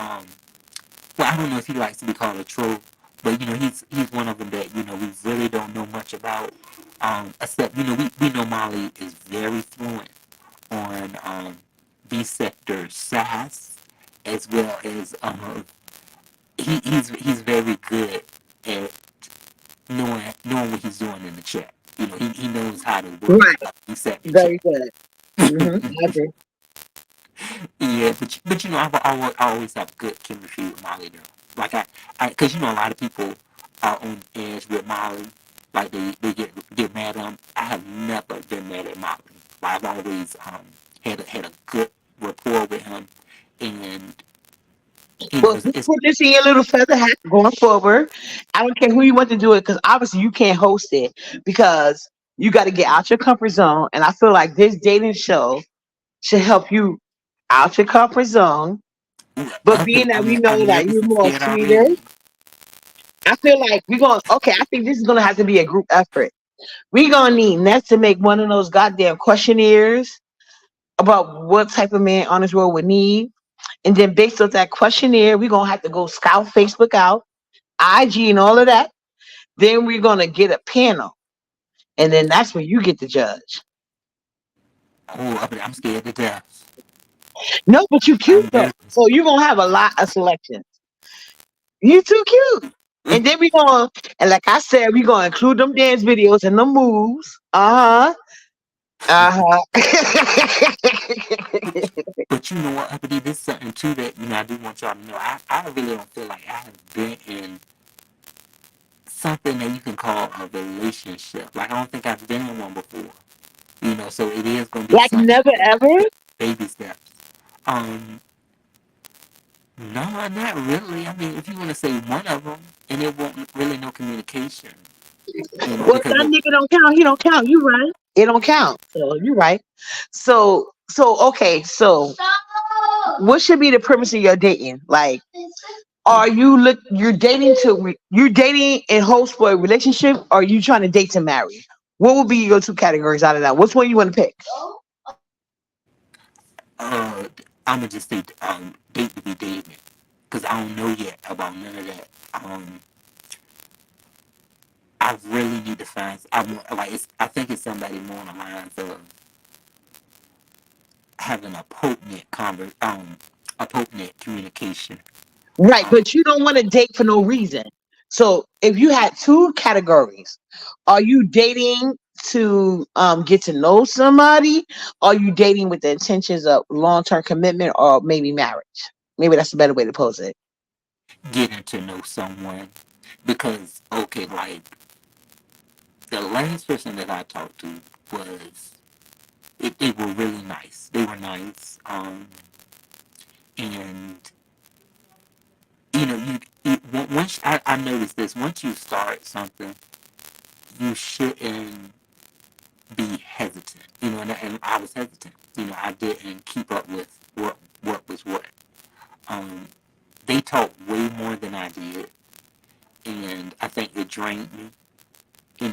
Well, I don't know if he likes to be called a troll, but he's one of them that we really don't know much about. Except we know Molly is very fluent on B sector SAS, as well as he's very good at knowing what he's doing in the chat. He knows how to work Right. B sector Very chat. good. I agree. Yeah, but I always have good chemistry with Molly though. Like because a lot of people are on edge with Molly. Like they get mad at him. I have never been mad at Molly. Like I've always had a good rapport with him, and Well, just it's put this in your little feather hat going forward. I don't care who you want to do it because obviously you can't host it because you got to get out your comfort zone. And I feel like this dating show should help you out your comfort zone. But up. being that we know I'm that nervous you're and more scared sweeter, already. I feel like we're going, okay, I think this is going to have to be a group effort. We're going to need Ness to make one of those goddamn questionnaires about what type of man on this world would need. And then based off that questionnaire, we're going to have to go scout Facebook out, IG, and all of that. Then we're going to get a panel. And then that's where you get to judge. Oh, I'm scared to death. No, but you cute I'm though. nervous. So you're going to have a lot of selections. You too cute. And then we going to, and like I said, we going to include them dance videos and the moves. Uh huh. Uh huh. But you know what, Uppity, this is something too that I do want y'all to know. I really don't feel like I have been in something that you can call a relationship. Like I don't think I've been in one before. So it is gonna be Like something never ever. baby steps. Um, no, not really. I mean, if you want to say one of them, and it won't really no communication. Well, Because that nigga don't count. He don't count. You right. It don't count. So you right. So okay. So what should be the premise of your dating? Like, you're dating you're dating and host for a relationship, or are you trying to date to marry? What would be your two categories out of that? Which one you want to pick? I'm gonna just say date to be dating, because I don't know yet about none of that. I really need to find. I think it's somebody more on the lines of having a potent communication. Right, Um, but you don't want to date for no reason. So if you had two categories, are you dating to get to know somebody? Are you dating with the intentions of long term commitment or maybe marriage? Maybe that's a better way to pose it. Getting to know someone. Because, okay, like, the last person that I talked to was, they were really nice. They were nice. And, once, I noticed this, once you start something, you shouldn't be hesitant. And I was hesitant. I didn't keep up with what was what. Um, they talked way more than I did, and I think it drained me.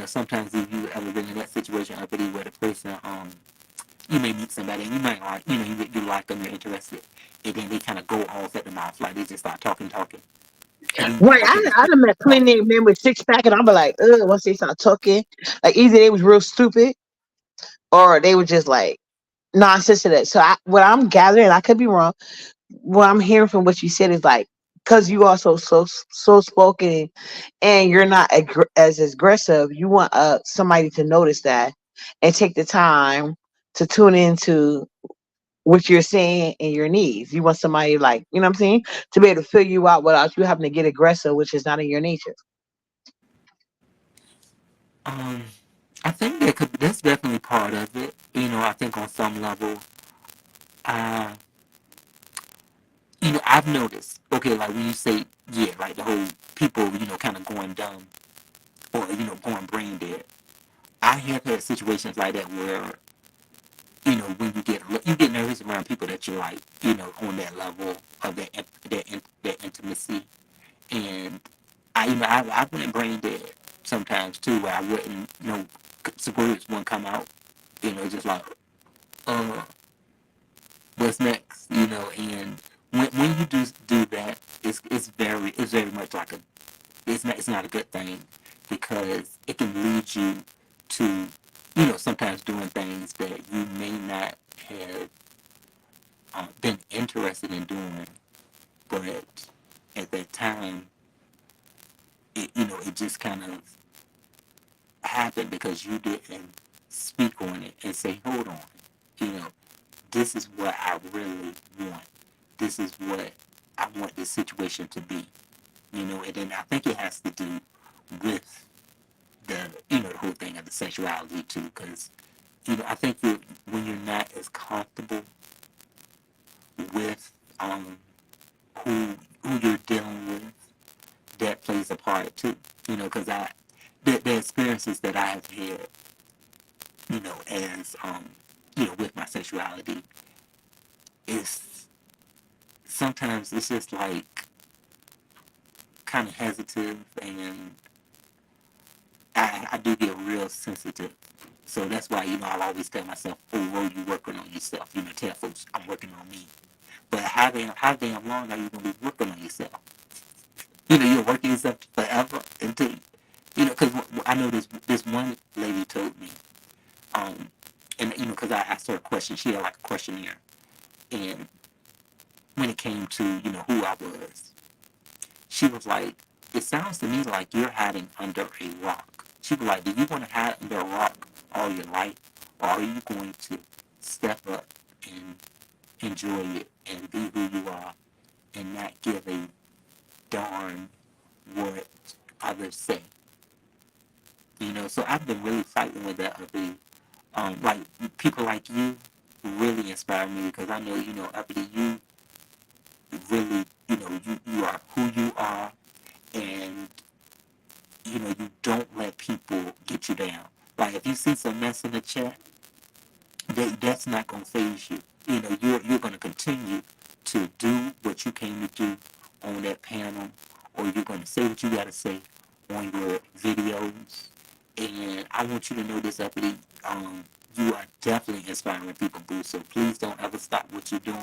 Sometimes if you ever been in that situation, I believe where the person, you may meet somebody and you might like, you like them, you're interested, and then they kind of go off at the mouth, like they just start talking, and then you Right, like, okay, I done met plenty of men with six pack, and I'm like, ugh, once they start talking, like either they was real stupid or they were just like nonsense to that. So what I'm gathering, I could be wrong. What I'm hearing from what you said is like, because you also so spoken and you're not as aggressive, you want somebody to notice that and take the time to tune into what you're saying and your needs. You want somebody like, you know what I'm saying, to be able to fill you out without you having to get aggressive, which is not in your nature. um, I think that's definitely part of it. I think on some level, uh, I've noticed, okay, like when you say, yeah, like the whole people, kind of going dumb or, going brain dead. I have had situations like that where, when you get nervous around people that you like, on that level of that intimacy. And I went brain dead sometimes too, where I wouldn't, some words wouldn't come out, just like, uh, what's next, and when you do that, it's very much like it's not a good thing because it can lead you to sometimes doing things that you may not have been interested in doing, but at that time it just kind of happened because you didn't speak on it and say, hold on, you know this is what I really want, this is what I want this situation to be. And then I think it has to do with the the whole thing of the sexuality too, because I think when you're not as comfortable with who you're dealing with, that plays a part too. Because the experiences that I have had, as with my sexuality, is sometimes it's just like kind of hesitant, and I do get real sensitive. So that's why, I'll always tell myself, oh, Ro, you working on yourself. Tell folks I'm working on me. But how damn long are you going to be working on yourself? You're working yourself forever until, because I know this one lady told me, um, and, because I asked her a question, she had like a questionnaire. And when it came to, who I was, she was like, it sounds to me like you're hiding under a rock. She was like, do you want to hide under a rock all your life? Or are you going to step up and enjoy it and be who you are and not give a darn what others say? So I've been really fighting with that ability. Like, people like you really inspire me because I know, ability, you really, you are who you are, and you don't let people get you down. Like, if you see some mess in the chat, that's not gonna phase you. You're gonna continue to do what you came to do on that panel, or you're gonna say what you gotta say on your videos. And I want you to know this, Uppity. You are definitely inspiring people, boo. So please don't ever stop what you're doing.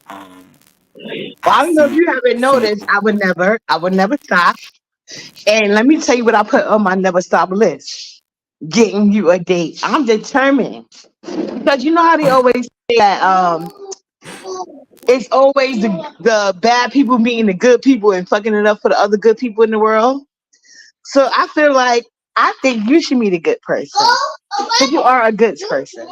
Um, Well, I I don't know if see you haven't see it. noticed, I would never stop. And let me tell you what I put on my never stop list: getting you a date. I'm determined because you know how they always say that it's always the bad people meeting the good people and fucking it up for the other good people in the world. So I feel like I think you should meet a good person. Because you are a good person.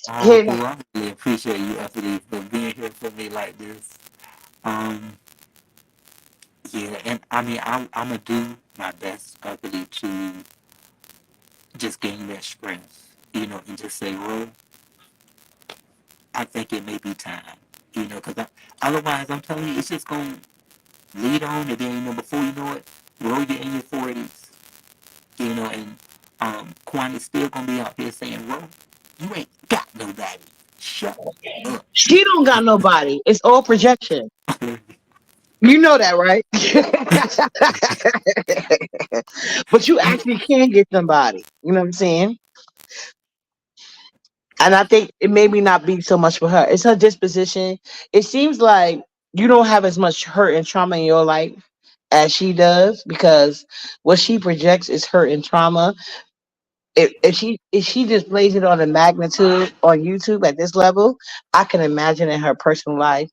Oh, Here, boo, I really appreciate you, Uppity, for being here for me like this. Um, yeah, and I mean, I'm gonna do my best, Uppity, to just gain that strength, and just say, well, I think it may be time, because otherwise, I'm telling you, it's just gonna lead on, and then, before you know it, roll you in your 40s, and Kwani's still gonna be out there saying, well, you ain't got nobody. Shut up. she don't got nobody. It's all projection. You know that, right? But you You, actually can get somebody. You know what I'm saying? And I think it maybe not be so much for her. It's her disposition. It seems like you don't have as much hurt and trauma in your life as she does because what she projects is hurt and trauma. If she displays it on a magnitude on YouTube at this level, I can imagine in her personal life.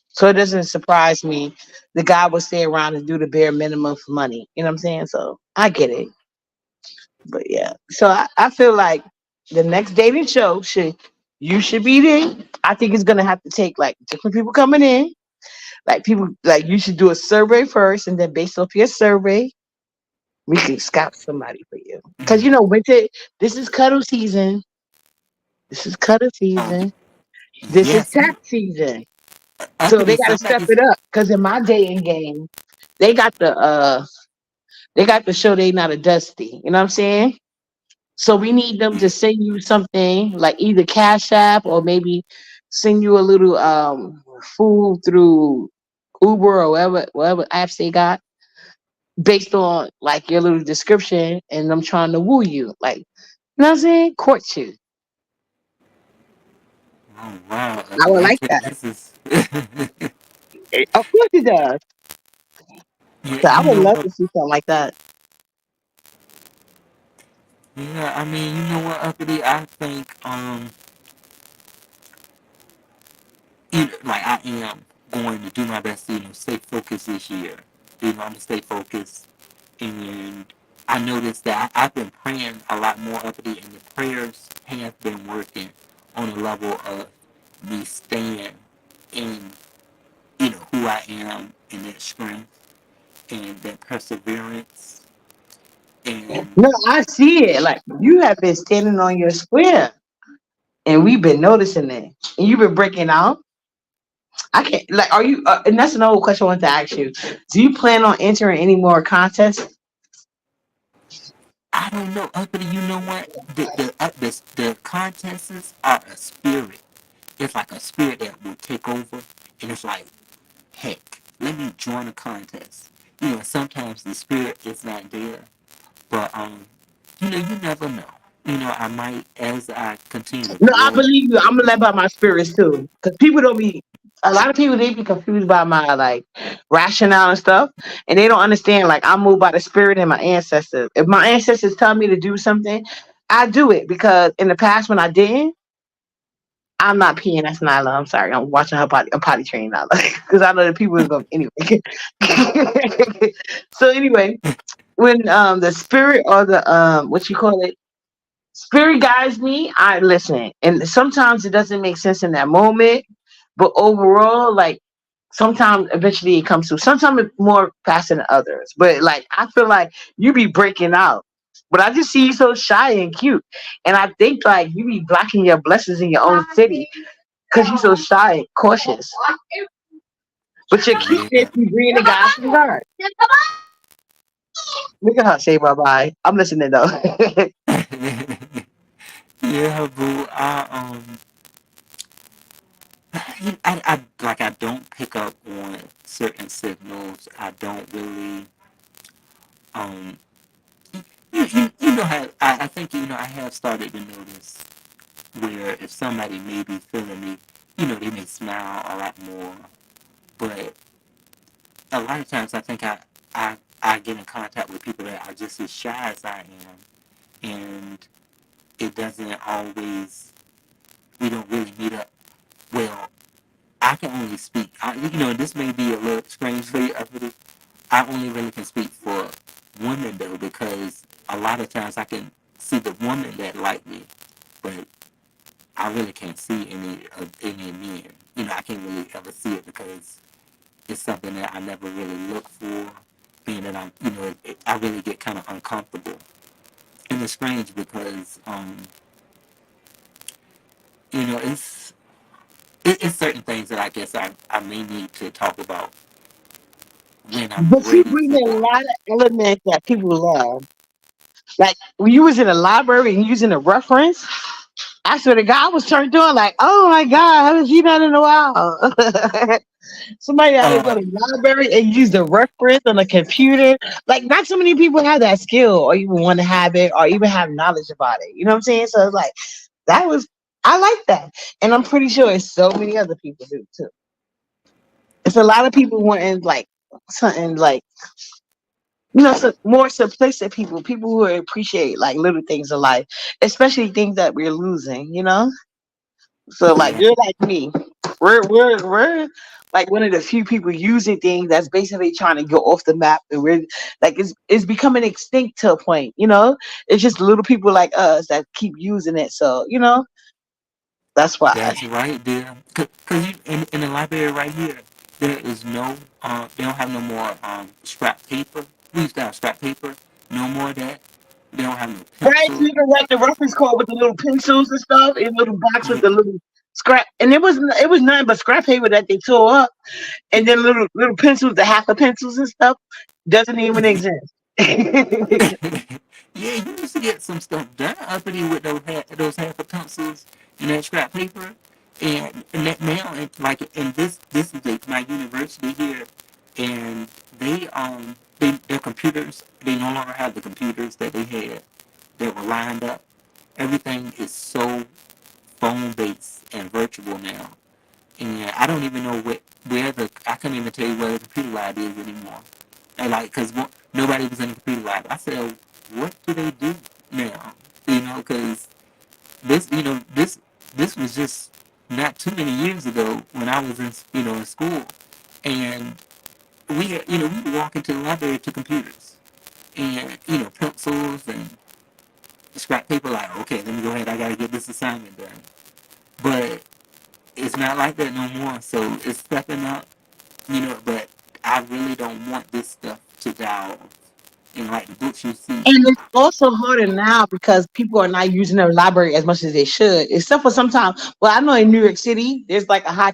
So it doesn't surprise me the guy will stay around and do the bare minimum for money. You know what I'm saying? So I get it. But yeah. So I feel like the next dating show should you should be there. I think it's gonna have to take like different people coming in. Like people like you should do a survey first and then based off your survey, we can scout somebody for you. Cause you know, winter this is cuddle season. This is cuddle oh, season. This is yes, tax season. So they uppity, gotta step it up. Cause in my dating game, they got the show they not a dusty. You know what I'm saying? So we need them to send you something like either Cash App or maybe send you a little food through Uber or whatever apps they got based on like your little description and them trying to woo you. Like, you know what I'm saying? Court you. oh, wow, I would uppity, I like tell you, that. this is, Of course it does. yeah, So I you would know love what, to see something like that. yeah, I mean, you know what, uppity, I think, like I am going to do my best to, stay focused this year. I'm gonna stay focused, and I noticed that I've been praying a lot more uppity, and the prayers have been working on a level of me staying in, who I am, and that strength and that perseverance, and No, I see it. Like you have been standing on your square and we've been noticing it. And you've been breaking out. I can't like. Are you? And that's another question I want to ask you. Do you plan on entering any more contests? I don't know, uppity. You know what? The contests are a spirit. It's like a spirit that will take over, and it's like, heck, let me join a contest. Sometimes the spirit is not there, but you never know. I might, as I continue to No, I grow. believe you. I'm gonna let by my spirits too, because people don't be. A lot of people they be confused by my like rationale and stuff, and they don't understand. Like I move by the spirit and my ancestors. If my ancestors tell me to do something, I do it because in the past when I didn't, I'm not peeing. That's Nyla. I'm sorry. I'm watching her potty. I'm potty training Nyla because I know that people is going anyway. So anyway, when the spirit or the what you call it spirit guides me, I listen. And sometimes it doesn't make sense in that moment, but overall, like sometimes eventually it comes through. Sometimes it's more faster than others. But like I feel like you be breaking out. But I just see you so shy and cute. And I think like you be blocking your blessings in your own city because you're so shy and cautious. But your cuteness, Yeah. you bring the guys to the guard. Look at her say bye bye. I'm listening though. Yeah, boo. I don't pick up on certain signals. I don't really, um, you know how, I think, I have started to notice where if somebody may be feeling me, they may smile a lot more. But a lot of times I think I get in contact with people that are just as shy as I am. And it doesn't always, we don't really meet up. Well, I can only speak. This may be a little strange for you, Uppity. I only really can speak for women though, because a lot of times I can see the woman that like me, but I really can't see any men. I can't really ever see it because it's something that I never really look for, and that I really get kind of uncomfortable. And it's strange because it's it's certain things that I guess I may need to talk about when I'm But you ready bring to in a go. lot of elements that people love. Like when you was in the library and using a reference, I swear to God, I was turned on like, oh my God, I haven't seen that in a while. Somebody had to go Uh, to the library and use the reference on a computer. Like, not so many people have that skill or even want to have it or even have knowledge about it. You know what I'm saying? So it's like, that was, I like that. And I'm pretty sure it's so many other people do too. It's a lot of people wanting like something like, so more simplistic people who appreciate like little things in life, especially things that we're losing. So like yeah, you're like me. We're like one of the few people using things that's basically trying to go off the map, and we're like it's becoming extinct to a point. It's just little people like us that keep using it. So that's why. that's right there. Cause in the library right here, there is no they don't have no more scrap paper. We used to have scrap paper. No more of that. They don't have no Right, pencil. you can write the reference code with the little pencils and stuff, in little box with Yeah. the little scrap, and it was nothing but scrap paper that they tore up, and then little pencils, the half of pencils and stuff, doesn't even Yeah. exist. Yeah, you used to get some stuff done uppity with those half of pencils and that scrap paper, and that now, like, and this is my university here, and their computers, they no longer have the computers that they had that were lined up. Everything is so phone based and virtual now, and I don't even know where the I couldn't even tell you where the computer lab is anymore. And like, cause nobody was in the computer lab. I said, what do they do now? Cause this was just not too many years ago when I was in school, and we would walk into the library to computers and pencils and scrap paper. Like, okay, let me go ahead. I gotta get this assignment done. But it's not like that no more. So it's stepping up. But I really don't want this stuff to die off. And like the books you see. And it's also harder now because people are not using their library as much as they should, except for sometimes. Well, I know in New York City, there's like a high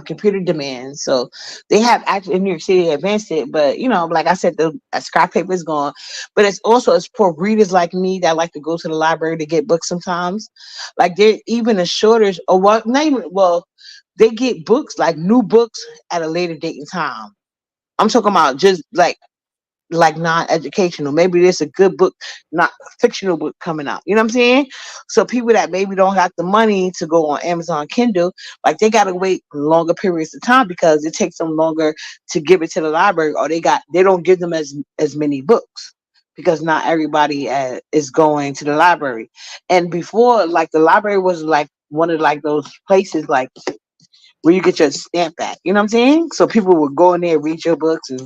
computer demand. So they have actually in New York City advanced it, but like I said, the scrap paper is gone. But it's for readers like me that like to go to the library to get books sometimes. Like there even a shortage, or what? Not even well, they get books like new books at a later date and time. I'm talking about just like non-educational. Maybe there's a good book, not fictional book coming out. You know what I'm saying? So people that maybe don't have the money to go on Amazon Kindle, like they gotta wait longer periods of time because it takes them longer to give it to the library, or they don't give them as many books because not everybody is going to the library. And before, like the library was like one of like those places like where you get your stamp at. You know what I'm saying? So people would go in there, read your books, and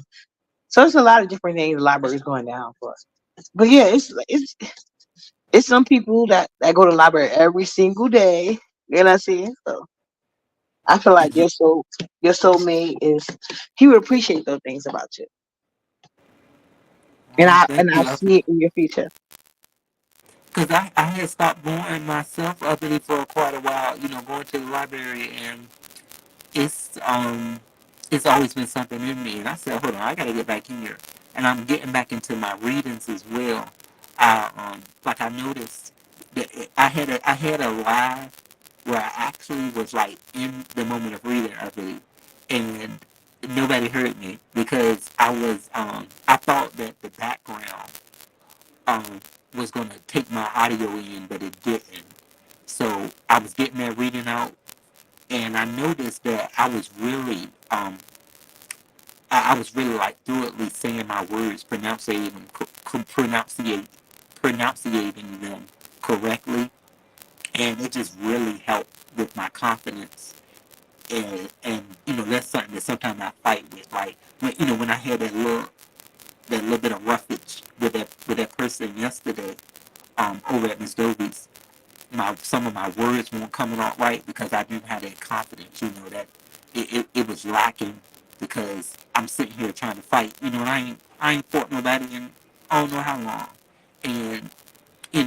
so it's a lot of different things the library is going down for us. But yeah, it's some people that go to the library every single day. You know what I'm saying? So I feel like your soulmate is he would appreciate those things about you. And Oh, I and thank I you. see it in your future. Because I had stopped going myself up in it for quite a while, going to the library, and it's um it's always been something in me. And I said, hold on, I gotta get back in here. And I'm getting back into my readings as well. Like I noticed that I had a live where I actually was like in the moment of reading, I believe, and nobody heard me because I thought that the background um was gonna take my audio in, but it didn't. So I was getting that reading out, and I noticed that I was really like fluently saying my words, pronunciating them correctly, and it just really helped with my confidence. And that's something that sometimes I fight with. Like when I had that little bit of roughage with that person yesterday, over at Miss Doby's, some of my words weren't coming out right because I didn't have that confidence. That it was lacking because I'm sitting here trying to fight. And I ain't fought nobody in I don't know how long, and they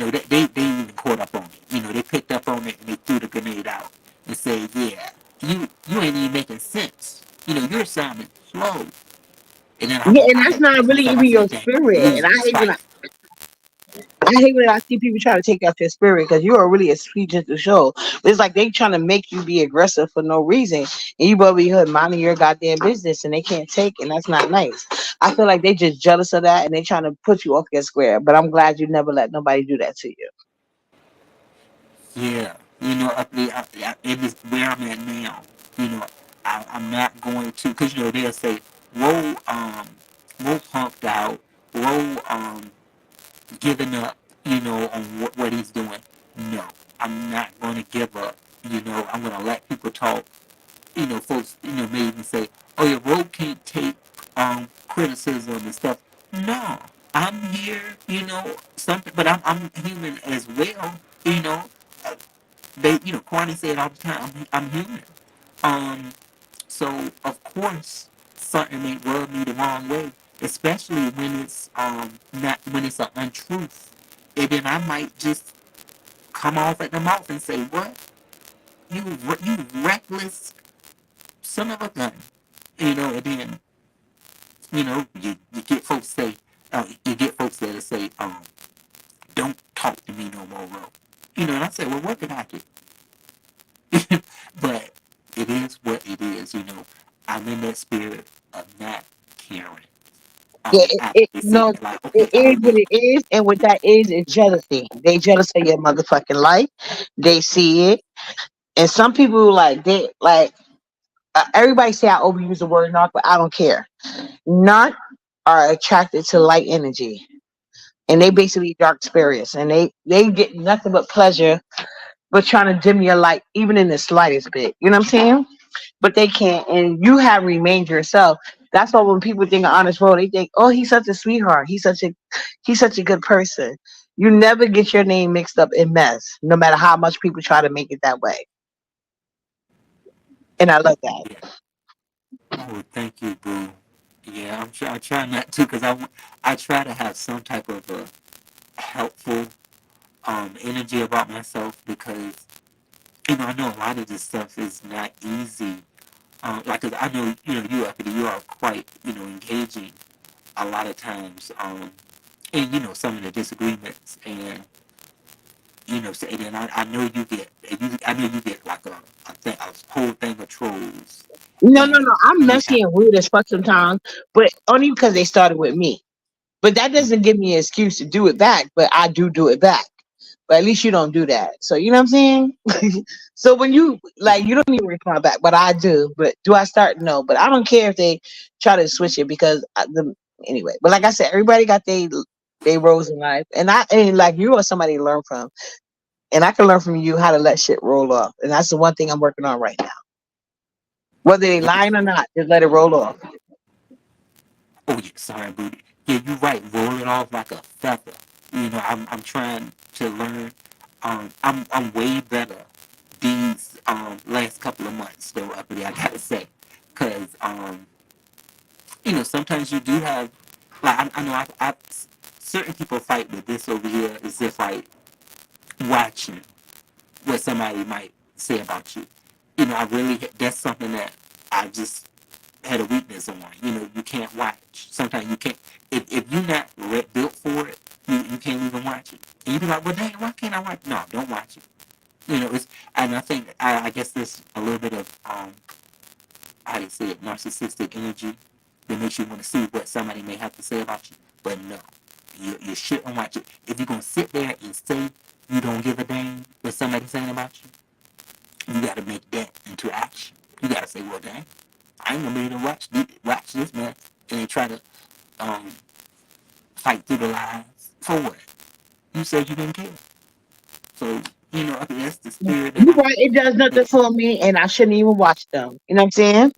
even caught up on it. They picked up on it and they threw the grenade out and said, "Yeah, you ain't even making sense. You're sounding slow." And then Yeah, and I that's had to not catch really myself. I even your said, "Dang, I'm spirit. And losing this fight." I hate when I see people trying to take out your spirit because you are really a sweet, gentle soul. It's like they trying to make you be aggressive for no reason, and you probably heard minding your goddamn business, and they can't take, and that's not nice. I feel like they just jealous of that, and they trying to put you off your square. But I'm glad you never let nobody do that to you. Yeah, up there, it is where I'm at now. You know, I'm not going to, because they'll say, "Whoa, whoa, pumped out, whoa, giving up," on what he's doing. No, I'm not going to give up. I'm going to let people talk. Folks, may even say, "Oh, your road can't take criticism and stuff." No, I'm here. Something, but I'm human as well. You know, Kwani said all the time, I'm human. Um, so of course, something may rub me the wrong way, especially when it's not when it's an untruth, and then I might just come off at the mouth and say, "What? You reckless son of a gun," and then you get folks say, you get folks that say, "Don't talk to me no more, bro." And I say, "Well, what did I do?" But it is what it is. I'm in that spirit of not caring. Yeah, Actually sitting no, there like, it okay, I is don't what know. it is, and what that is jealousy. They jealous of your motherfucking life. They see it, and some people like they like. Everybody say I overuse the word narc, but I don't care. Narc are attracted to light energy, and they basically dark spirits, and they get nothing but pleasure, but trying to dim your light, even in the slightest bit. You know what I'm saying? But they can't, and you have remained yourself. That's why when people think of honest road, they think, "Oh, he's such a sweetheart. He's such a good person." You never get your name mixed up in mess, no matter how much people try to make it that way. And I love that. Yeah. Oh, thank you, boo. Yeah, I try not to because I try to have some type of a helpful energy about myself because I know a lot of this stuff is not easy. Like 'cause I know you are quite engaging a lot of times. And some of the disagreements, and and then I know I know you get like a whole thing of trolls, No, no, and no. I'm you messy have and rude as fuck sometimes, but only because they started with me. But that doesn't give me an excuse to do it back. But I do it back. But at least you don't do that. So you know what I'm saying? So when you like, you don't even respond back, but I do. But do I start? No. But I don't care if they try to switch it because anyway. But like I said, everybody got they roles in life, and like you are somebody to learn from, and I can learn from you how to let shit roll off, and that's the one thing I'm working on right now. Whether they yeah. lying or not, just let it roll off. Oh yeah, sorry, booty. Yeah, you're right. Roll it off like a feather. I'm trying to learn. I'm way better these last couple of months though. I gotta say, because sometimes you do have like I know certain people fight with this over here is if like watching what somebody might say about you. I really that's something that I just had a weakness on. You can't watch. Sometimes you can't. If you're not built for it, you can't even watch it. And you be like, well, dang, why can't I watch? No, don't watch it. And I think I guess there's a little bit of how do you say it, narcissistic energy that makes you want to see what somebody may have to say about you. But no, you shouldn't watch it. If you're gonna sit there and say you don't give a damn what somebody's saying about you, you got to make that into action. You got to say, well, dang, I ain't gonna be able to watch this man and try to um, fight through the lies for what? You said you didn't care. So That's the spirit that You're I'm. right. It does That, nothing for me, and I shouldn't even watch them. You know what I'm saying?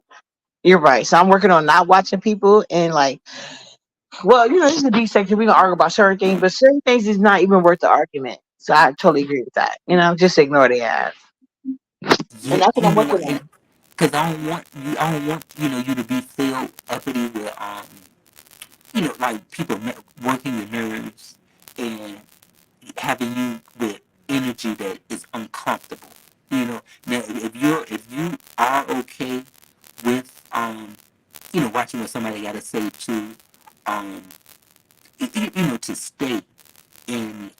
You're right. So I'm working on not watching people and like, well, this is a deep section. We gonna argue about certain things, but certain things is not even worth the argument. So I totally agree with that. Just ignore the ads, and yeah, that's what you I'm know working what? on. Because I don't want you. I don't want you to be filled uppity with like people working your nerves and having you with energy that is uncomfortable. Now if you are okay with watching what somebody got to say to um to stay in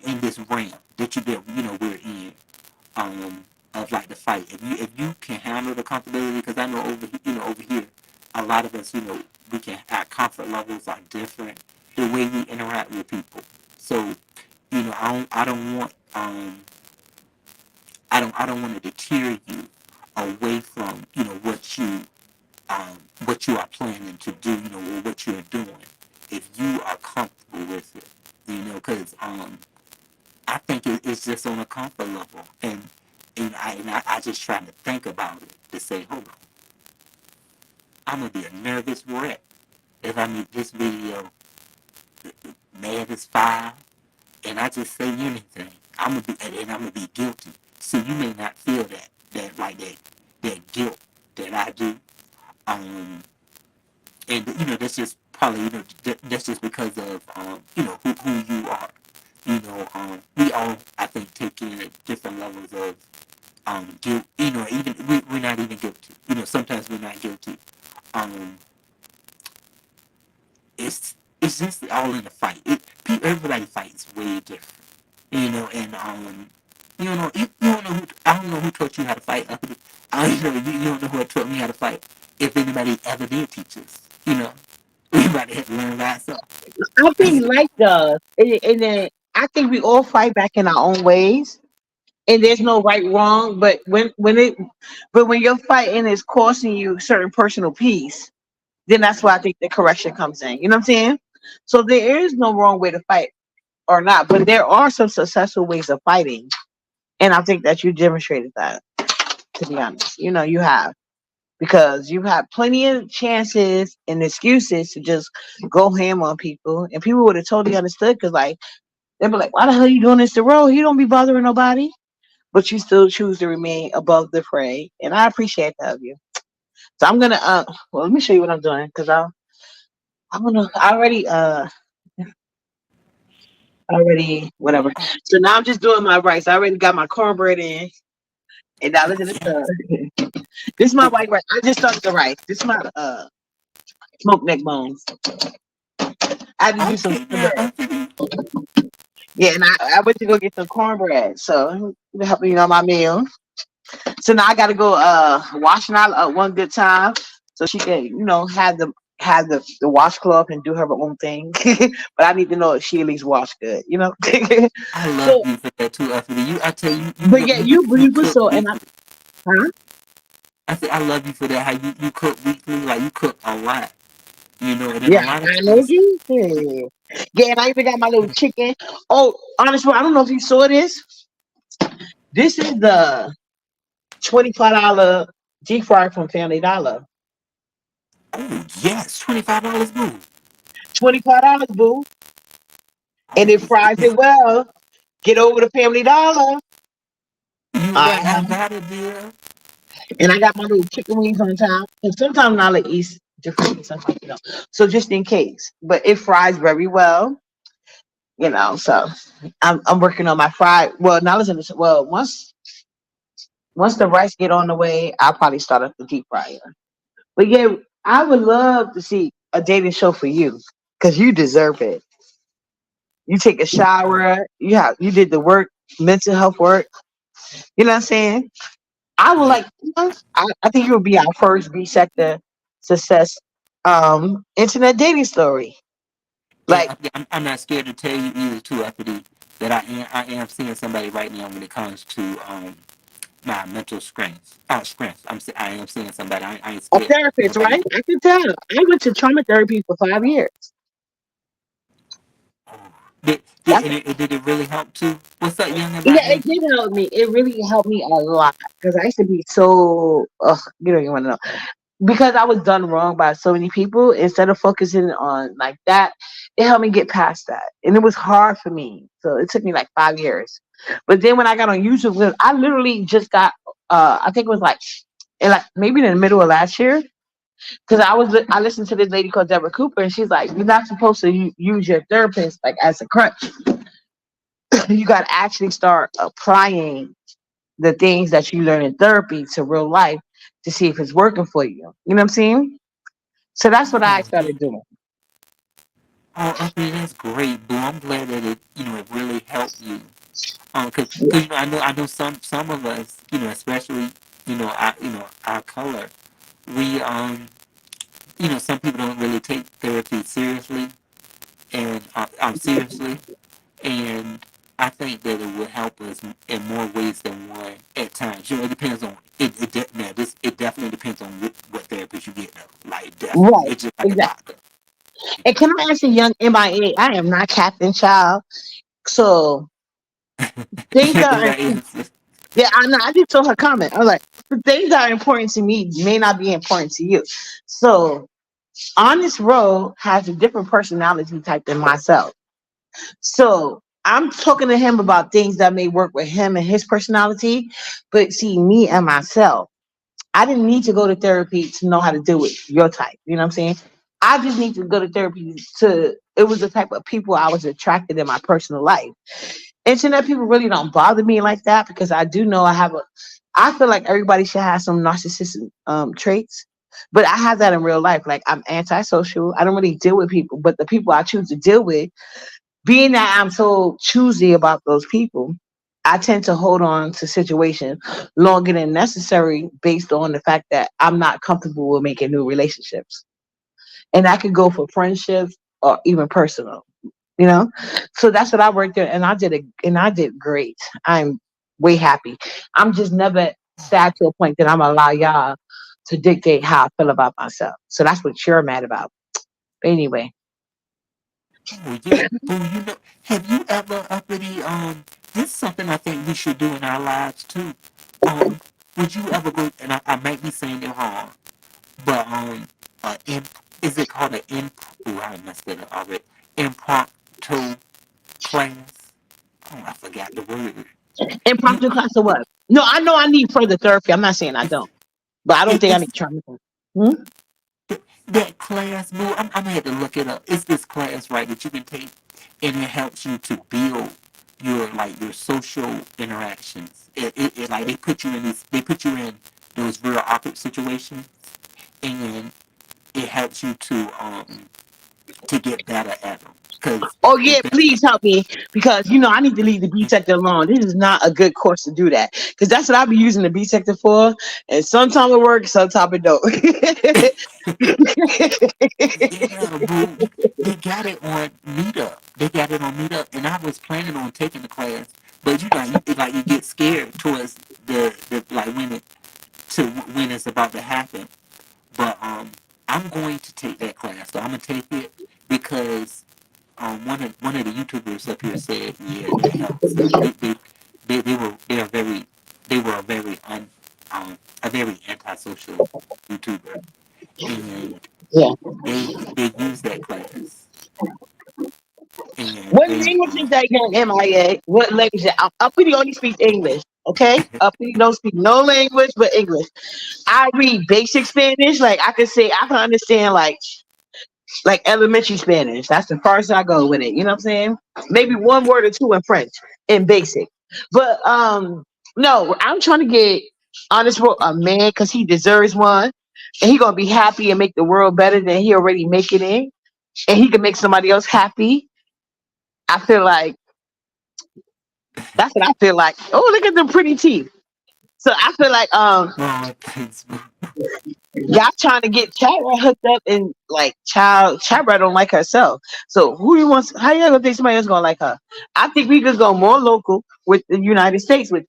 in this realm that we're in of like the fight. If you can handle the comfortability, because I know over here, a lot of us we can our comfort levels are different. The way we interact with people, so I don't want I don't want to deter you away from what you are planning to do, or what you're doing. If you are comfortable with it, because I think it's just on a comfort level, and I just try to think about it to say, hold on, I'm gonna be a nervous wreck if I make this video mad as fire, and I just say anything. I'm gonna be guilty. So you may not feel that guilt that I do, um, and that's just probably that's just because of who you are. We all I think take in different levels of guilt. Even we're not even guilty. Sometimes we're not guilty. Um, it's just all in the fight. Everybody fights way different. And you don't know who I don't know who taught you how to fight. I don't know you don't know who taught me how to fight. If anybody ever did teach us, everybody had to learn by itself. I think life does, and then I think we all fight back in our own ways, and there's no right wrong. But when you're fighting is costing you certain personal peace, then that's why I think the correction comes in. You know what I'm saying? So there is no wrong way to fight or not, but there are some successful ways of fighting, and I think that you demonstrated that. To be honest, you have, because you've had plenty of chances and excuses to just go ham on people, and people would have totally understood because like they'd be like, "Why the hell are you doing this to Ro? He don't be bothering nobody." But you still choose to remain above the fray, and I appreciate that of you. So I'm gonna well, let me show you what I'm doing because I'm gonna I already whatever. Oh, So now I'm just doing my rice. I already got my cornbread in, and now look at this. yes. This is my Oh, white rice. I just started the rice. This is my smoked neck bones. I had to do some okay, now cornbread. Anthony. Yeah, and I went to go get some cornbread. So to help me on my meal. So now I got to go wash Nyla up one good time so she can have the washcloth and do her own thing. But I need to know if she at least wash good. I love So, you for that too, Anthony. I tell you, but yeah, you were cook so and I weekly. huh? I said I love you for that. How you cook weekly, like you cook a lot. And then Yeah, a lot of I know times, you. Yeah, and I even got my little chicken. Oh, honestly, I don't know if you saw this. This is the $25 deep fry from Family Dollar. oh yes, $25 move. $25, boo, and Oh it fries yeah, it well. Get over to Family Dollar. you right. I Uh-huh. got it, dear. And I got my little chicken wings on top. And sometimes Nala eats differently, sometimes you know. So just in case. But it fries very well. So I'm working on my fried. Well, Nala's in the well, once the rice get on the way, I'll probably start up the deep fryer. But yeah, I would love to see a dating show for you. Because you deserve it. You take a shower, you did the work, mental health work. You know what I'm saying? I would Yeah, I think it would be our first B sector success internet dating story. and Like, I'm not scared to tell you either too, Anthony, that I am seeing somebody right now when it comes to my mental strength. Strength. I am seeing somebody. I ain't a scared. therapist, Nobody. right? I can tell. I went to trauma therapy for 5 years. Oh. Did it really help too? What's up, young and Yeah, about it me? did help me. It really helped me a lot because I used to be so, you don't even want to know. Because I was done wrong by so many people, instead of focusing on like that, it helped me get past that. And it was hard for me. So it took me like 5 years. But then when I got on YouTube, I literally just got, I think it was like, maybe in the middle of last year. Because I listened to this lady called Deborah Cooper, and she's like, you're not supposed to use your therapist like as a crutch. You got to actually start applying the things that you learn in therapy to real life to see if it's working for you. You know what I'm saying? So that's what I Oh yeah. started doing. Oh, okay, that's great, boo. I'm glad that it really helped you. Cause I know some of us, especially, our color, we some people don't really take therapy seriously and seriously, and I think that it will help us in more ways than one at times. It depends on it definitely depends on what therapist you get though. Like definitely, Right. it's just like a Exactly. doctor. And can I ask a young MIA? I am not Captain Child. So things that are That is, yeah, I know. I just saw her comment. I was like, the things that are important to me may not be important to you. So Honest Row has a different personality type than myself. So I'm talking to him about things that may work with him and his personality. But see, me and myself, I didn't need to go to therapy to know how to deal with your type. You know what I'm saying? I just need to go to therapy to, it was the type of people I was attracted in my personal life. Internet people really don't bother me like that because I do know I feel like everybody should have some narcissistic traits. But I have that in real life. Like I'm antisocial. I don't really deal with people, but the people I choose to deal with, being that I'm so choosy about those people, I tend to hold on to situations longer than necessary based on the fact that I'm not comfortable with making new relationships. And that could go for friendships or even personal, you know? So that's what I worked there and I did great. I'm way happy. I'm just never sad to a point that I'm gonna allow y'all to dictate how I feel about myself. So that's what you're mad about. But anyway, oh yeah, boo. Have you ever uppity? This is something I think we should do in our lives too. Um, would you ever go? And I might be saying it wrong, but is it called an imp? Oh, I messed it up already. Impromptu class. Oh, I forgot the word. You, impromptu class or what? No, I know I need further therapy. I'm not saying I don't, but I don't think I need it's trauma. Hmm? that class, boo. I'm gonna have to look it up. It's this class, right, that you can take, and it helps you to build your social interactions. It like they put you in those real awkward situations, and it helps you to get better at them. Cause Oh yeah, that, please help me because I need to leave the B sector alone. This is not a good course to do that because that's what I be using the B sector for, and sometimes it works, sometimes it don't. yeah, boo. They got it on Meetup. They got it on Meetup, and I was planning on taking the class, but you get scared towards the like when it's about to happen. But I'm going to take that class. So I'm gonna take it because one of the YouTubers up here said, yeah, that helps. They were a very antisocial YouTuber, and Yeah. they use that class, and What they language is that young MIA? What language? Uppity only speaks English. Okay, Uppity don't speak no language but English. I read basic Spanish. Like I can understand like elementary Spanish. That's the first I go with it. You know what I'm saying? Maybe one word or two in French in basic. But no, I'm trying to get honest with a man because he deserves one. And he gonna be happy and make the world better than he already making it. And he can make somebody else happy. I feel like that's what I feel like. Oh, look at them pretty teeth. So I feel like oh thanks. y'all trying to get Chara hooked up and like Chara don't like herself. So who you want? How you gonna think somebody else gonna like her? I think we could go more local with the United States with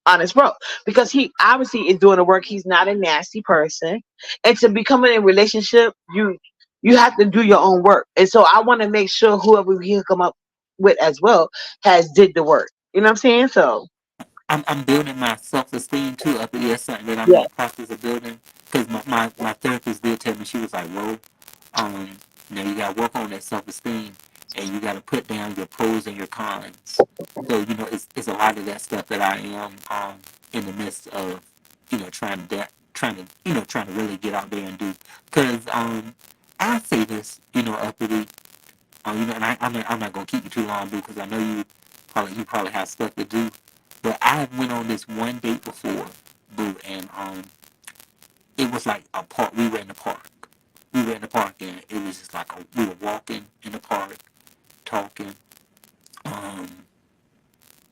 Honest Bro because he obviously is doing the work. He's not a nasty person, and to become in a relationship, you have to do your own work. And so I want to make sure whoever we hook him up. with as well has did the work. You know what I'm saying? So I'm building my self esteem too. Up there, something that I'm in yeah. the process of building. Because my therapist did tell me, she was like, "Whoa, um, you gotta work on that self esteem, and you gotta put down your pros and your cons." So it's a lot of that stuff that I am in the midst of, trying to really get out there and do. Because I say this, up with and I'm not gonna keep you too long, because I know you probably have stuff to do. But I went on this one date before, boo, and it was like a park. We were in the park. We were in the park, and it was just like we were walking in the park, talking. Um,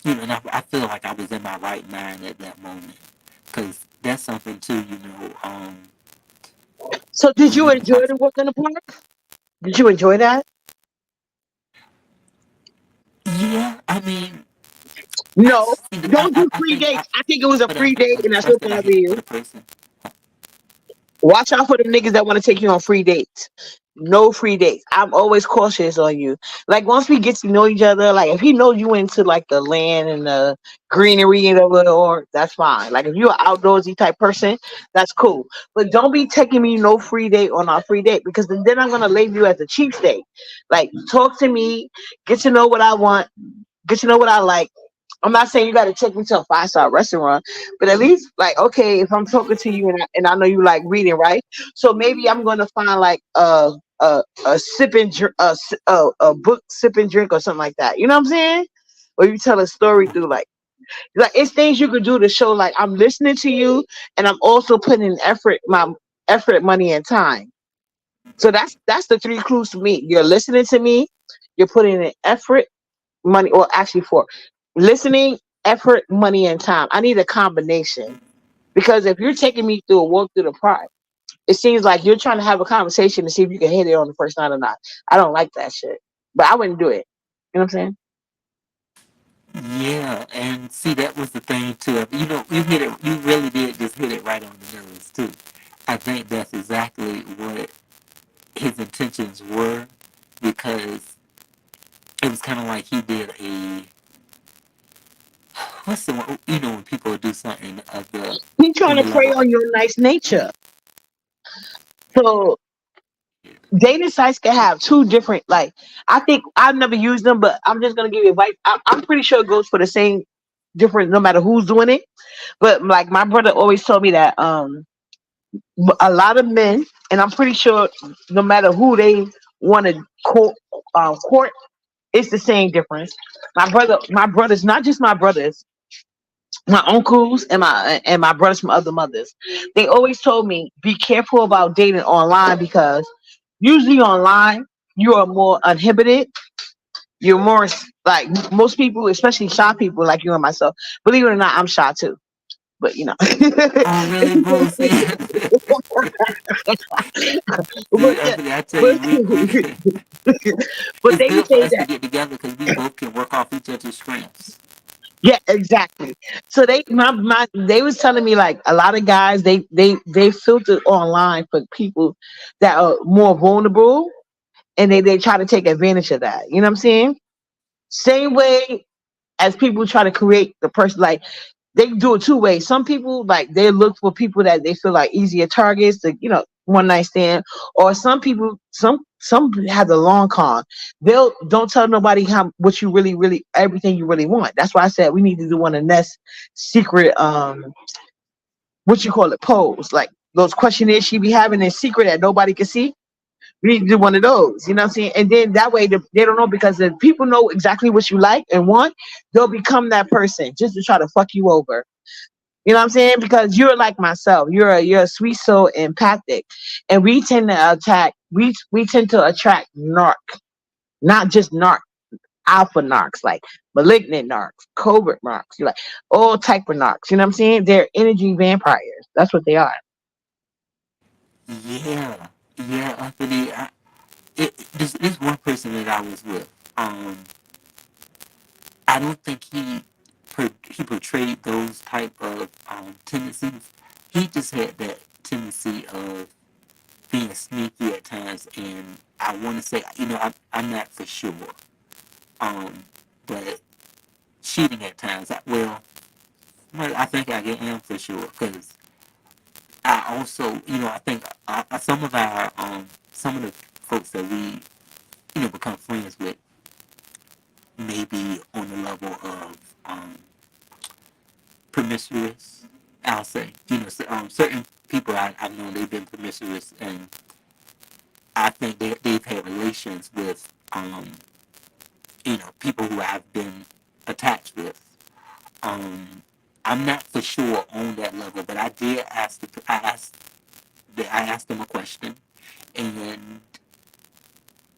and I feel like I was in my right mind at that moment, because that's something too. So did When you you enjoy have, the walk in the park? Did you enjoy that? yeah, I mean, No. Don't do I free think dates. I think it was a for free date the and that's trust what that I bothered had for you. the person. Watch out for them niggas that want to take you on free dates. No free dates. I'm always cautious on you. Like once we get to know each other, like if he knows you into like the land and the greenery and or that's fine. Like if you're an outdoorsy type person, that's cool. But don't be taking me no free date on our free date because then I'm gonna label you as a cheap date. Like talk to me, get to know what I want, get to know what I like. I'm not saying you got to take me to a 5-star restaurant, but at least like okay, if I'm talking to you and I know you like reading, right? So maybe I'm gonna find like a sip and drink, a book sip and drink or something like that. You know what I'm saying? Or you tell a story through like it's things you could do to show like I'm listening to you and I'm also putting in effort, my effort, money, and time. So that's the three clues to me. You're listening to me, you're putting in effort, money, or actually for listening, effort, money, and time. I need a combination because if you're taking me through a walk through the park, it seems like you're trying to have a conversation to see if you can hit it on the first night or not. I don't like that shit, but I wouldn't do it. You know what I'm saying? Yeah, and see, that was the thing too. You hit it. You really did just hit it right on the nose too. I think that's exactly what his intentions were, because it was kind of like he did a what's the one, when people do something of the He's trying on the to prey level on of, your nice nature. So dating sites can have two different. Like I think I've never used them, but I'm just gonna give you advice. I'm pretty sure it goes for the same different no matter who's doing it. But like my brother always told me that a lot of men, and I'm pretty sure no matter who they want to court, it's the same difference. My brothers, not just my brothers, my uncles and my brothers from other mothers, they always told me be careful about dating online because usually online you are more uninhibited. You're more like most people, especially shy people like you and myself. Believe it or not, I'm shy too. But you know, oh really, boo? See, but see, yeah, Anthony, I tell but you, we but it's they good for say us to that. get together, because we both can work off each other's strengths. Yeah, exactly. So they was telling me like a lot of guys they filter online for people that are more vulnerable and they try to take advantage of that. You know what I'm saying? Same way as people try to create the person like they do it two ways. Some people like they look for people that they feel like easier targets to one night stand, or some people some have the long con. They'll don't tell nobody how what you really everything you really want. That's why I said we need to do one of Nest secret what you call it polls like those questionnaires she be having in secret that nobody can see. We need to do one of those, you know what I'm saying? And then that way they don't know because if people know exactly what you like and want, they'll become that person just to try to fuck you over. You know what I'm saying? Because you're like myself. You're a sweet soul, empathic, and we tend to attack. We tend to attract narc, not just narc, alpha narcs, like malignant narcs, covert narcs. You like all type of narcs. You know what I'm saying? They're energy vampires. That's what they are. Yeah, yeah, Anthony. This one person that I was with. I don't think he portrayed those type of tendencies. He just had that tendency of being sneaky at times, and I want to say, I'm not for sure, But cheating at times, well, I think I am for sure because I also, I think some of the folks that we, become friends with, maybe on the level of promiscuous. I'll say, certain people I know they've been promiscuous, and I think they've had relations with, people who I've been attached with. Um, I'm not for sure on that level, but I did ask. I asked them a question, and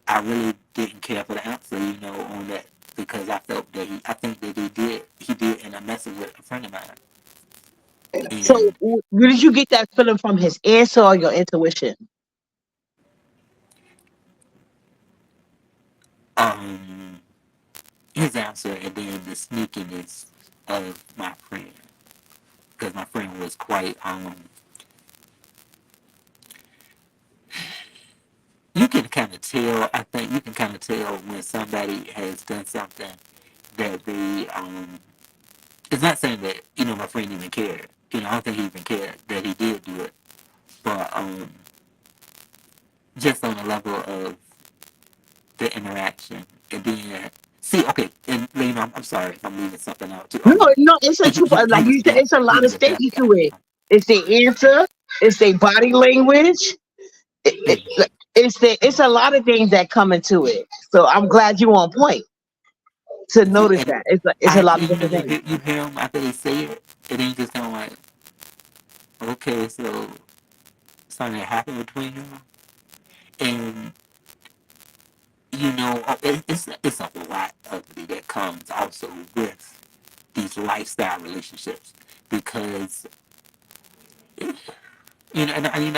I really didn't care for the answer, on that because I felt that I think that he did end up messing with a friend of mine, So, and where did you get that feeling from? His answer or your intuition? um, his answer, and then the sneakiness of my friend, because my friend was quite. You can kind of tell. I think you can kind of tell when somebody has done something that they. It's not saying that my friend even cared. I don't think he even cared that he did do it, but just on the level of the interaction, and then see, okay, and I'm sorry if I'm leaving something out too. No, no, it's a And truth. he Like was you said, deaf. it's a He lot of was a deaf stages guy. to it. It's the answer. It's their body language. And, It's a lot of things that come into it. So I'm glad you on point to notice and that. It's a lot of different things. you hear him after they say it, and then you just kind of like, okay, so something happened between you, and it's a lot of it that comes also with these lifestyle relationships because and I mean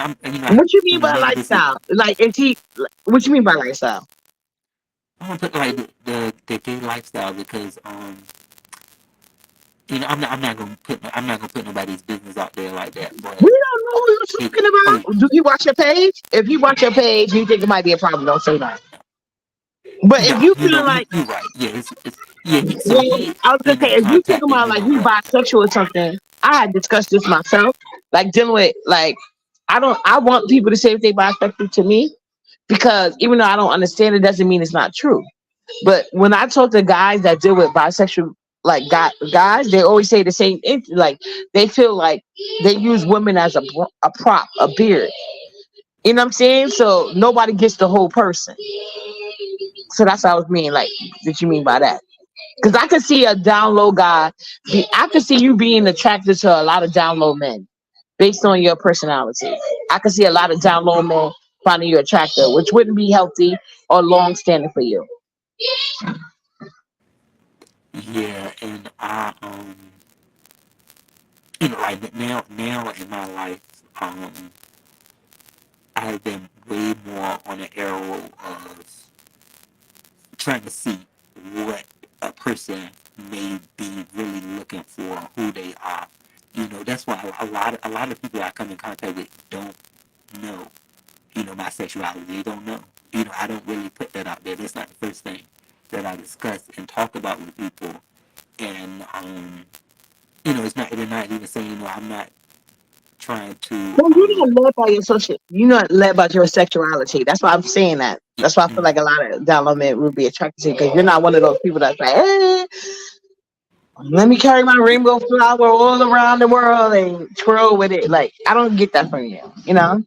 What you mean by maybe this is lifestyle? Like, is he? What you mean by lifestyle? I want to put like the gay lifestyle because I'm not gonna put nobody's business out there like that, We but don't know who you're it, talking oh about. Do you watch your page? If you watch your page, you think it might be a problem. Don't say that. But if no, you feel like, you're right. Yeah, it's yeah. So well, he I was gonna ended say, up if you talking contacting about me like on he what. bisexual or something, I had discussed this myself. Like dealing with like, I don't. I want people to say if they bisexual to me because even though I don't understand it, doesn't mean it's not true. But when I talk to guys that deal with bisexual, like guys, they always say the same. Like they feel like they use women as a prop, a beard. You know what I'm saying? So nobody gets the whole person. So that's what I was mean. Like, did you mean by that? Because I could see a down low guy. I could see you being attracted to a lot of down low men based on your personality. I could see a lot of down low men finding you attractive, which wouldn't be healthy or long standing for you. Yeah, and like now in my life, I have been way more on the arrow of trying to see what a person may be really looking for, who they are. That's why a lot of people I come in contact with don't know, my sexuality. They don't know. I don't really put that out there. That's not the first thing that I discuss and talk about with people. And it's not. They're not even saying, I'm not trying to. Well, you're not led by your social. You're not led by your sexuality. That's why I'm saying that. That's why I feel Mm, like a lot of down low men would be attracted to you because you're not one of those people that's like, let me carry my rainbow flower all around the world and twirl with it. Like I don't get that from you. You know.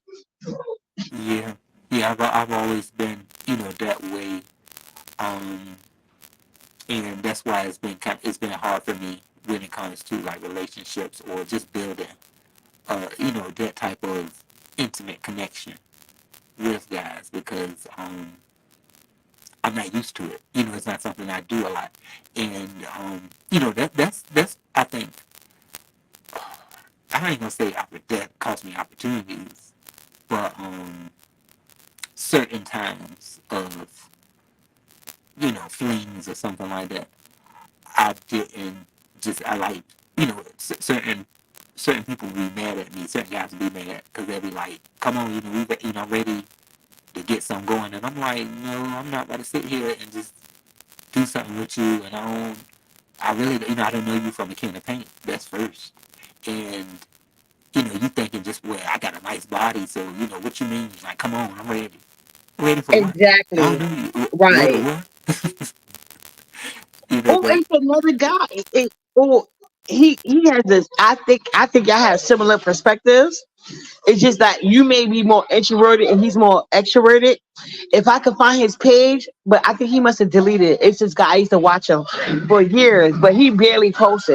yeah, yeah. I've always been, that way. Um, and that's why it's been hard for me when it comes to like relationships or just building, that type of intimate connection with guys because I'm not used to it. It's not something I do a lot, and that's I think I ain't gonna say that cost me opportunities, but certain times of flings or something like that, I didn't just I like certain people be mad at me. Certain guys be mad because they'll be like, "Come on, we ready to get some going," and I'm like, "No, I'm not about to sit here and just do something with you, and I really, I don't know you from a can of paint. That's first, and you thinking just, well, I got a nice body, so what you mean? Like, come on, I'm ready. Ready for what? I Exactly. don't know you. Ready Right. what? Oh, But it's another guy. Oh, he has this. I think y'all have similar perspectives. It's just that you may be more introverted and he's more extroverted. If I could find his page, but I think he must have deleted it. It's this guy. I used to watch him for years, but he barely posts.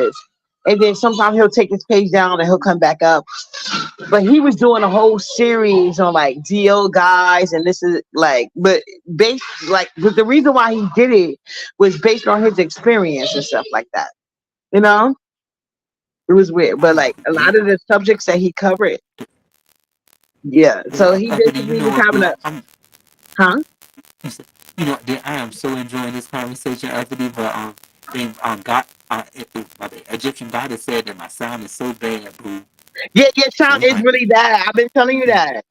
And then sometimes he'll take his page down and he'll come back up. But he was doing a whole series on like DO guys, and this is like, but based but the reason why he did it was based on his experience and stuff like that. You know, it was weird, but oh like a lot yeah, of the subjects that he covered, yeah. So well, he but then basically was what, having boo? a, huh? You said, then I am so enjoying this conversation, Anthony. But then God, my bad, Egyptian goddess said that my sound is so bad, boo. Yeah, your So sound it's is like, really bad. I've been telling you that.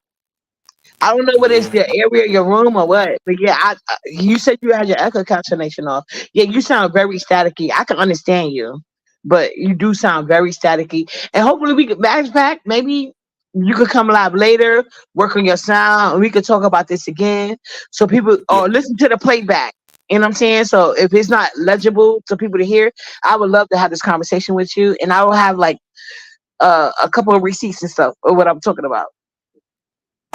I don't know what it's yeah, the area of your room or what, but yeah, you said you had your echo cancellation off. Yeah, you sound very staticky. I can understand you, but you do sound very staticky. And hopefully we could back. Maybe you could come live later, work on your sound, and we could talk about this again. So people yeah. or listen to the playback. You know what I'm saying? So if it's not legible to people to hear, I would love to have this conversation with you, and I will have like a couple of receipts and stuff of what I'm talking about.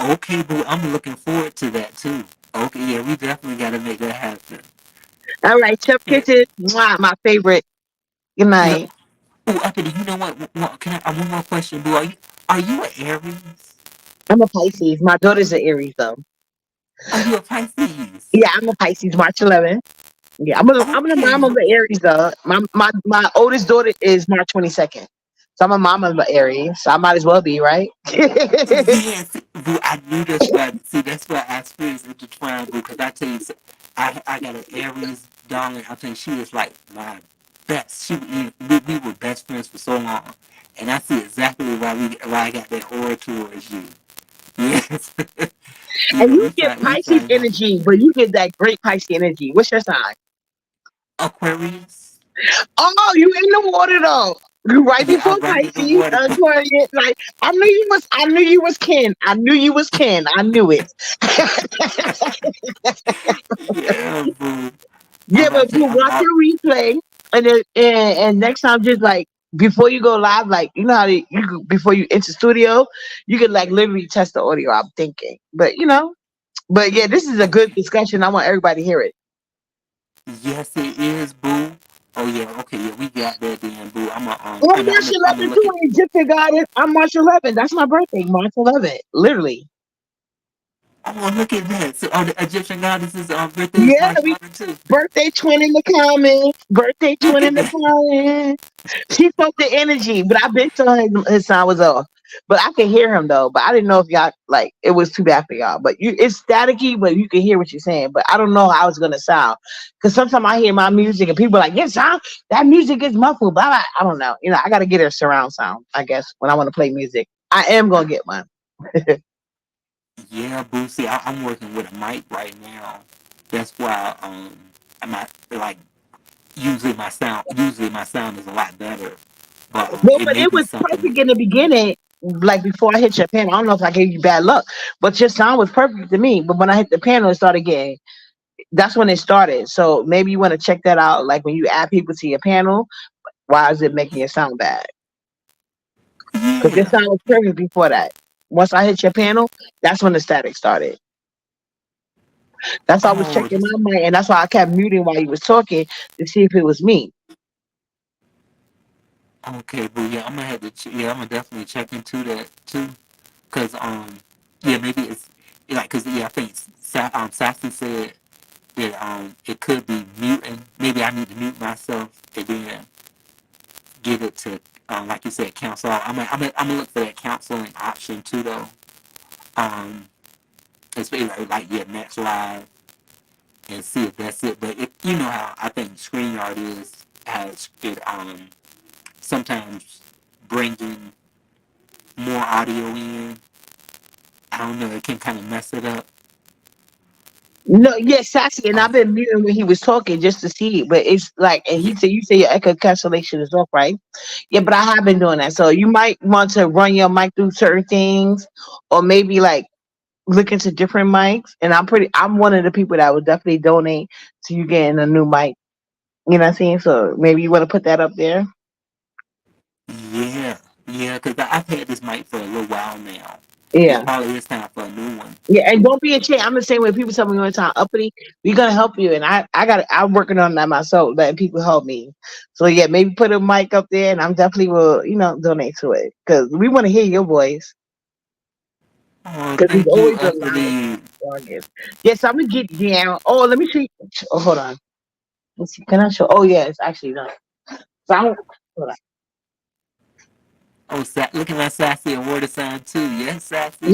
Okay, boo. I'm looking forward to that too. Okay, yeah, we definitely got to make that happen. All right, Chef Yeah, Kitchen, mwah, my favorite. Good yeah. night. Oh, Anthony, you know what? Can I? One more question, boo. Are you an Aries? I'm a Pisces. My daughter's an Aries, though. Are you a Pisces? Yeah, I'm a Pisces, March 11th. Yeah, I'm the Okay, mom of boo. the Aries, though. My oldest daughter is March 22nd. So I'm a mom of the Aries. So I might as well be, right? Yes, boo. I knew that's why. See, that's why I experienced intertwined, boo. Because I tell you, I got an Aries darling. I think she is like my best. We were best friends for so long, and I see exactly why I got that aura towards you. Yes, And you we get try Pisces to have energy, but you get that great Pisces energy. What's your sign? Aquarius. Oh, you in the water though. You right Yeah, before I'm right in the Pisces, water, boo. Aquarius. Like I knew you was Ken. I knew you was Ken. I knew it. Yeah, boo. Yeah, I but tell you, I'm watch all. your replay, and next time, just like before you go live, like you know how before you enter studio, you could like literally test the audio. I'm thinking, but yeah, this is a good Okay. discussion. I want everybody to hear it. Yes, it is, boo. Oh yeah, okay, yeah, we got that then, boo. Oh, And March I'm 11th look too. at. And Egyptian goddess. I'm March 11th. That's my birthday, March 11th. Literally. Oh, look at that. So, the Egyptian goddess's birthday is Yeah, March we 11th too. birthday twin in the comments. Birthday Look twin in at the that. comments. She felt the energy, but I been telling his sound was off. But I can hear him though. But I didn't know if y'all like it was too bad for y'all. But it's staticky, but you can hear what you're saying. But I don't know how it's gonna sound because sometimes I hear my music and people are like, "Yeah, sound that music is muffled." Blah, blah. I don't know. I got to get a surround sound. I guess when I want to play music, I am gonna get one. Yeah, boo. See, I'm working with a mic right now. That's why I'm not like usually my sound is a lot better, but Well, it but may it be was something. perfect in the beginning. Like before I hit your panel, I don't know if I gave you bad luck, but your sound was perfect to me. But when I hit the panel, it started getting. That's when it started. So maybe you want to check that out. Like when you add people to your panel, why is it making it sound bad? Because your Yeah. sound was perfect before that. Once I hit your panel, that's when the static started. That's why I was Oh, checking my mic, and that's why I kept muting while you was talking to see if it was me. okay, boo. Yeah, I'm gonna have to. Yeah, I'm gonna definitely check into that too. Cause yeah, maybe it's like, cause yeah, I think Sassy said that it could be muting. Maybe I need to mute myself and then get it to like you said, cancel out. I'm gonna look for that canceling option too though. Um, especially like yeah, Max Live and see if that's it. But if you know how I think StreamYard has it sometimes bringing more audio in. I don't know. It can kind of mess it up. No, yeah, Sassy, and Oh, I've been muting when he was talking just to see it, but it's like, and yeah. he said, you say your echo cancellation is off, right? Yeah, but I have been doing that. So you might want to run your mic through certain things, or maybe like look into different mics. And I'm one of the people that would definitely donate to you getting a new mic. You know what I'm saying? So maybe you want to put that up there. Yeah, yeah, because I've had this mic for a little while now. It Yeah. probably is time for a new one. Yeah, and don't be a chair. I'm the same way. People tell me one time, uppity, we're gonna help you, and I'm working on that myself, letting people help me. So yeah, maybe put a mic up there, and I'm definitely will, donate to it because we want to hear your voice Oh, because it's thank you, always a loud Uppity. organ. Yes, I'm gonna get down. Oh, let me see. Oh, hold on. Let's see. Can I show? Oh yeah, it's actually done. So hold on. Oh, looking at Sassy and Water Sign too. Yes, Sassy.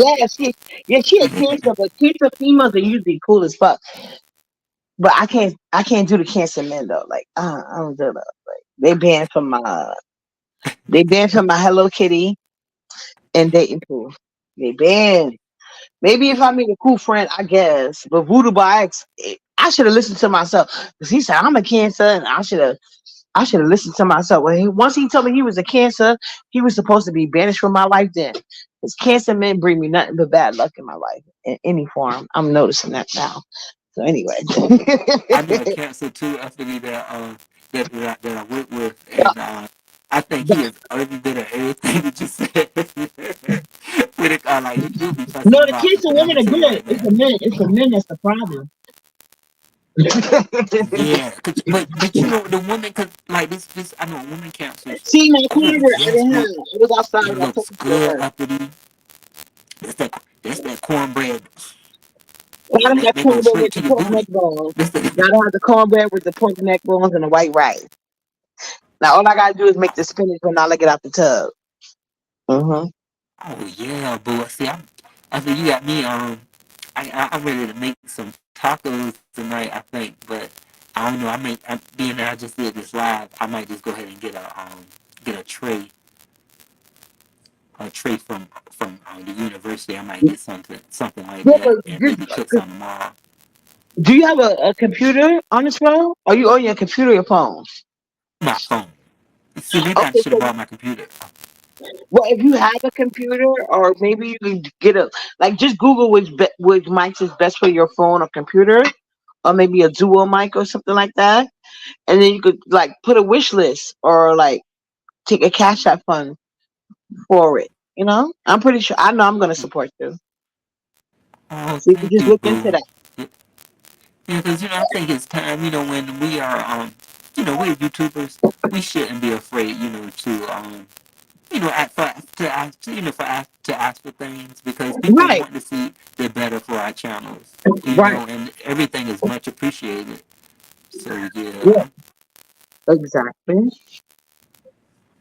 Yeah, she a cancer, but cancer females are usually cool as fuck. But I can't do the cancer men though. Like I don't do that. Like they banned from my Hello Kitty and dating pool. They banned. Maybe if I meet a cool friend, I guess. But Voodoo by X, I should have listened to myself because he said I'm a cancer, and I should have listened to myself. Once he told me he was a cancer, he was supposed to be banished from my life. Then, because cancer men bring me nothing but bad luck in my life in any form. I'm noticing that now. So anyway, I know a cancer too, Uppity, that I work with, and I think he is every bit of everything that you said. With it, like you'll be fussing no, him the out, cancer Uppity. I'm women gonna are tell you good. right It's now. the men. It's the men that's the problem. Yeah, but you know the woman, cause like this I know woman cancers. See, my Oh cornbread, I yes, didn't have. look, I was outside. I it was looks talking to good, her. Uppity. That's that cornbread. Yeah, Gotta have that goes cornbread straight with to the your pork neck booty. bones. That's the, Gotta have the cornbread with the pork neck bones and the white rice. Now all I gotta do is make the spinach when I lick it out the tub. Mm-hmm. oh yeah, boy. See, I think you got me. I'm ready to make some tacos tonight. I think, but I don't know. Being that I just did this live, I might just go ahead and get a tray from the university. I might get something like Yeah, that, but and maybe cook some tomorrow. do you have a computer on this phone? Are you on your computer or your phone? My phone. See, maybe I Okay, should have so brought my computer. well, if you have a computer, or maybe you can get like just Google which mic is best for your phone or computer, or maybe a dual mic or something like that, and then you could like put a wish list or like take a cash app fund for it. I'm pretty sure. I know I'm going to support you. Oh, So you can thank just you, look into boo. that. Yeah, because I think it's time. When we are we're YouTubers, we shouldn't be afraid. To ask for to ask to ask for things because people Right, want to see the better for our channels. right. And everything is much appreciated. So Yeah, yeah, exactly.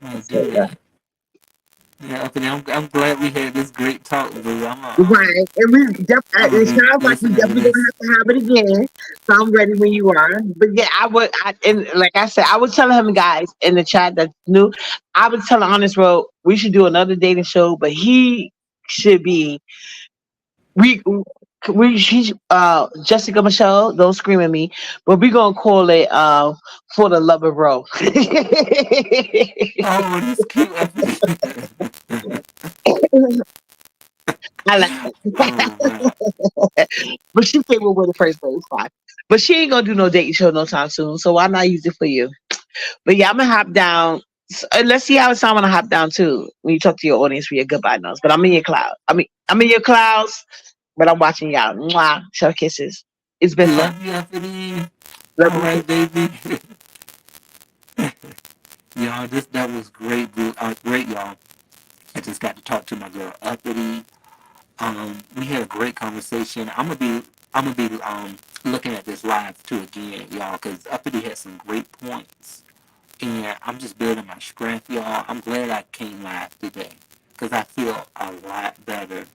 I So, yeah. did. Yeah, but I'm glad we had this great talk, boo. Right, and I'm it gonna be sounds like we listening to definitely gonna this. have to have it again. So I'm ready when you are. But yeah, and like I said, I was telling him guys in the chat that's new. I was telling Honest Road we should do another dating show, but he should be we Jessica Michelle. Don't scream at me, but we gonna call it for the love of row. Oh, this cute. I like Oh wow. that. But she came up with the first place, fine. But she ain't gonna do no dating show no time soon, so why not use it for you? But yeah, I'm gonna hop down. Let's see how it sounds when I hop down too. When you talk to your audience for your goodbye notes. But I'm in your cloud. I'm in your clouds, but I'm watching y'all. Mwah. Show kisses. It's been fun. Love you, Anthony. Love All you too. right, baby. Y'all, that was great, boo. Great, y'all. I just got to talk to my girl Uppity. We had a great conversation. I'm gonna be looking at this live too again, y'all, because Uppity had some great points, and I'm just building my strength, y'all. I'm glad I came live today, because I feel a lot better.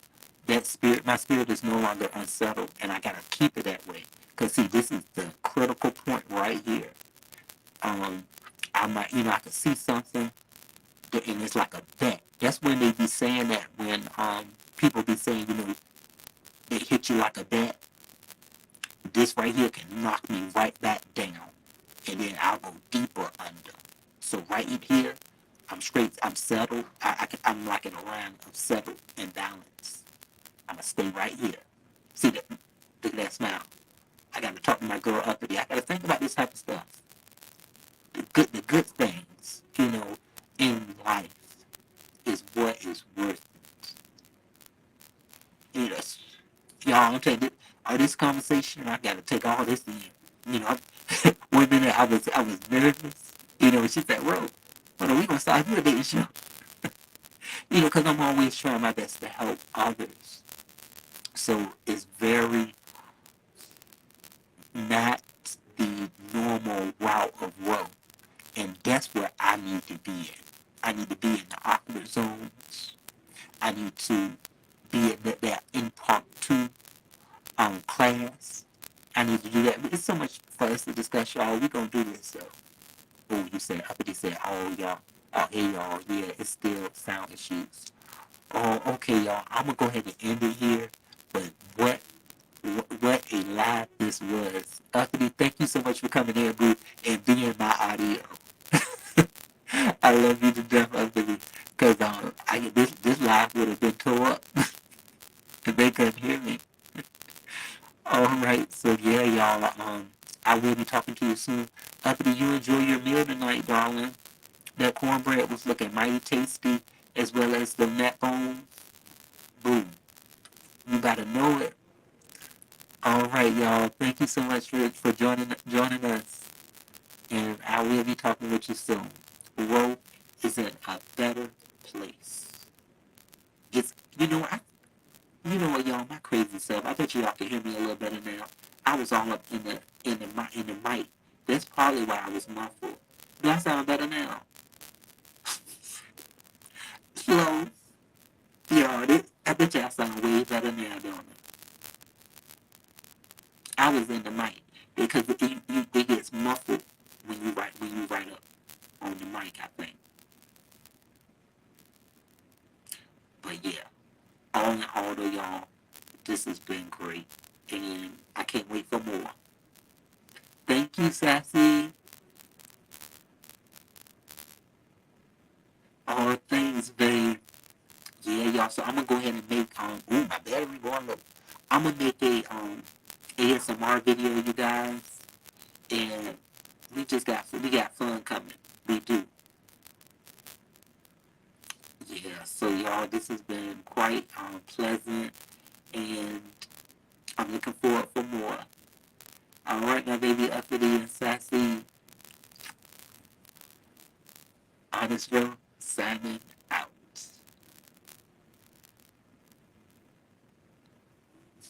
My spirit is no longer unsettled, and I gotta keep it that way. Cause see, this is the critical point right here. Um, I might, I could see something, and it's like a bet. That's when they be saying that when people be saying, they hit you like a bat. this right here can knock me right back down, and then I'll go deeper under. So right in here, I'm straight. I'm settled. I'm like in a line of settled and balance. I'm gonna stay right here. See that? Look at that smile. I gotta talk to my girl uppity. I gotta think about this type of stuff. The good things, in life is what is worth it. Is. Y'all, I'm telling you, all this conversation, I gotta take all this in. One minute I was nervous. She said, "Well, we gonna start doing this show." Because I'm always trying my best to help others. So it's very not the normal route of growth. And that's where I need to be in. I need to be in the awkward zones. I need to be in that impromptu class. I need to do that. It's so much for us to discuss, y'all. We're going to do this, so. Oh, you said, uppity said, oh, y'all. Oh, hey, y'all. Yeah, it's still sound issues. Oh, okay, y'all. I'm going to go ahead and end it here. But what a live this was. Uppity, thank you so much for coming in, boo, and being my audio. I love you to death, Uppity. Because this live would have been tore up if they couldn't hear me. All right, so yeah, y'all. I will be talking to you soon. Uppity, you enjoy your meal tonight, darling. That cornbread was looking mighty tasty, as well as the neck bones. Boom. You gotta know it. All right, y'all. Thank you so much for joining us, and I will be talking with you soon. Growth is in a better place. It's you know what, y'all. My crazy self. I bet y'all can hear me a little better now. I was all up in the mic. That's probably why I was muffled. Do I sound better now? Slow. Y'all, I bet y'all sound way better now, don't it? I was in the mic because it gets muffled when you write up on the mic, I think. But yeah, all in all, though, y'all, this has been great, and I can't wait for more. Thank you, Sassy. All things, babe. Yeah, y'all. So I'm gonna go ahead and make ooh, my battery going low. I'm gonna make a ASMR video, you guys, and we got fun coming. We do. Yeah. So y'all, this has been quite pleasant, and I'm looking forward for more. All right, now, baby, uppity and sassy, honest Joe, Simon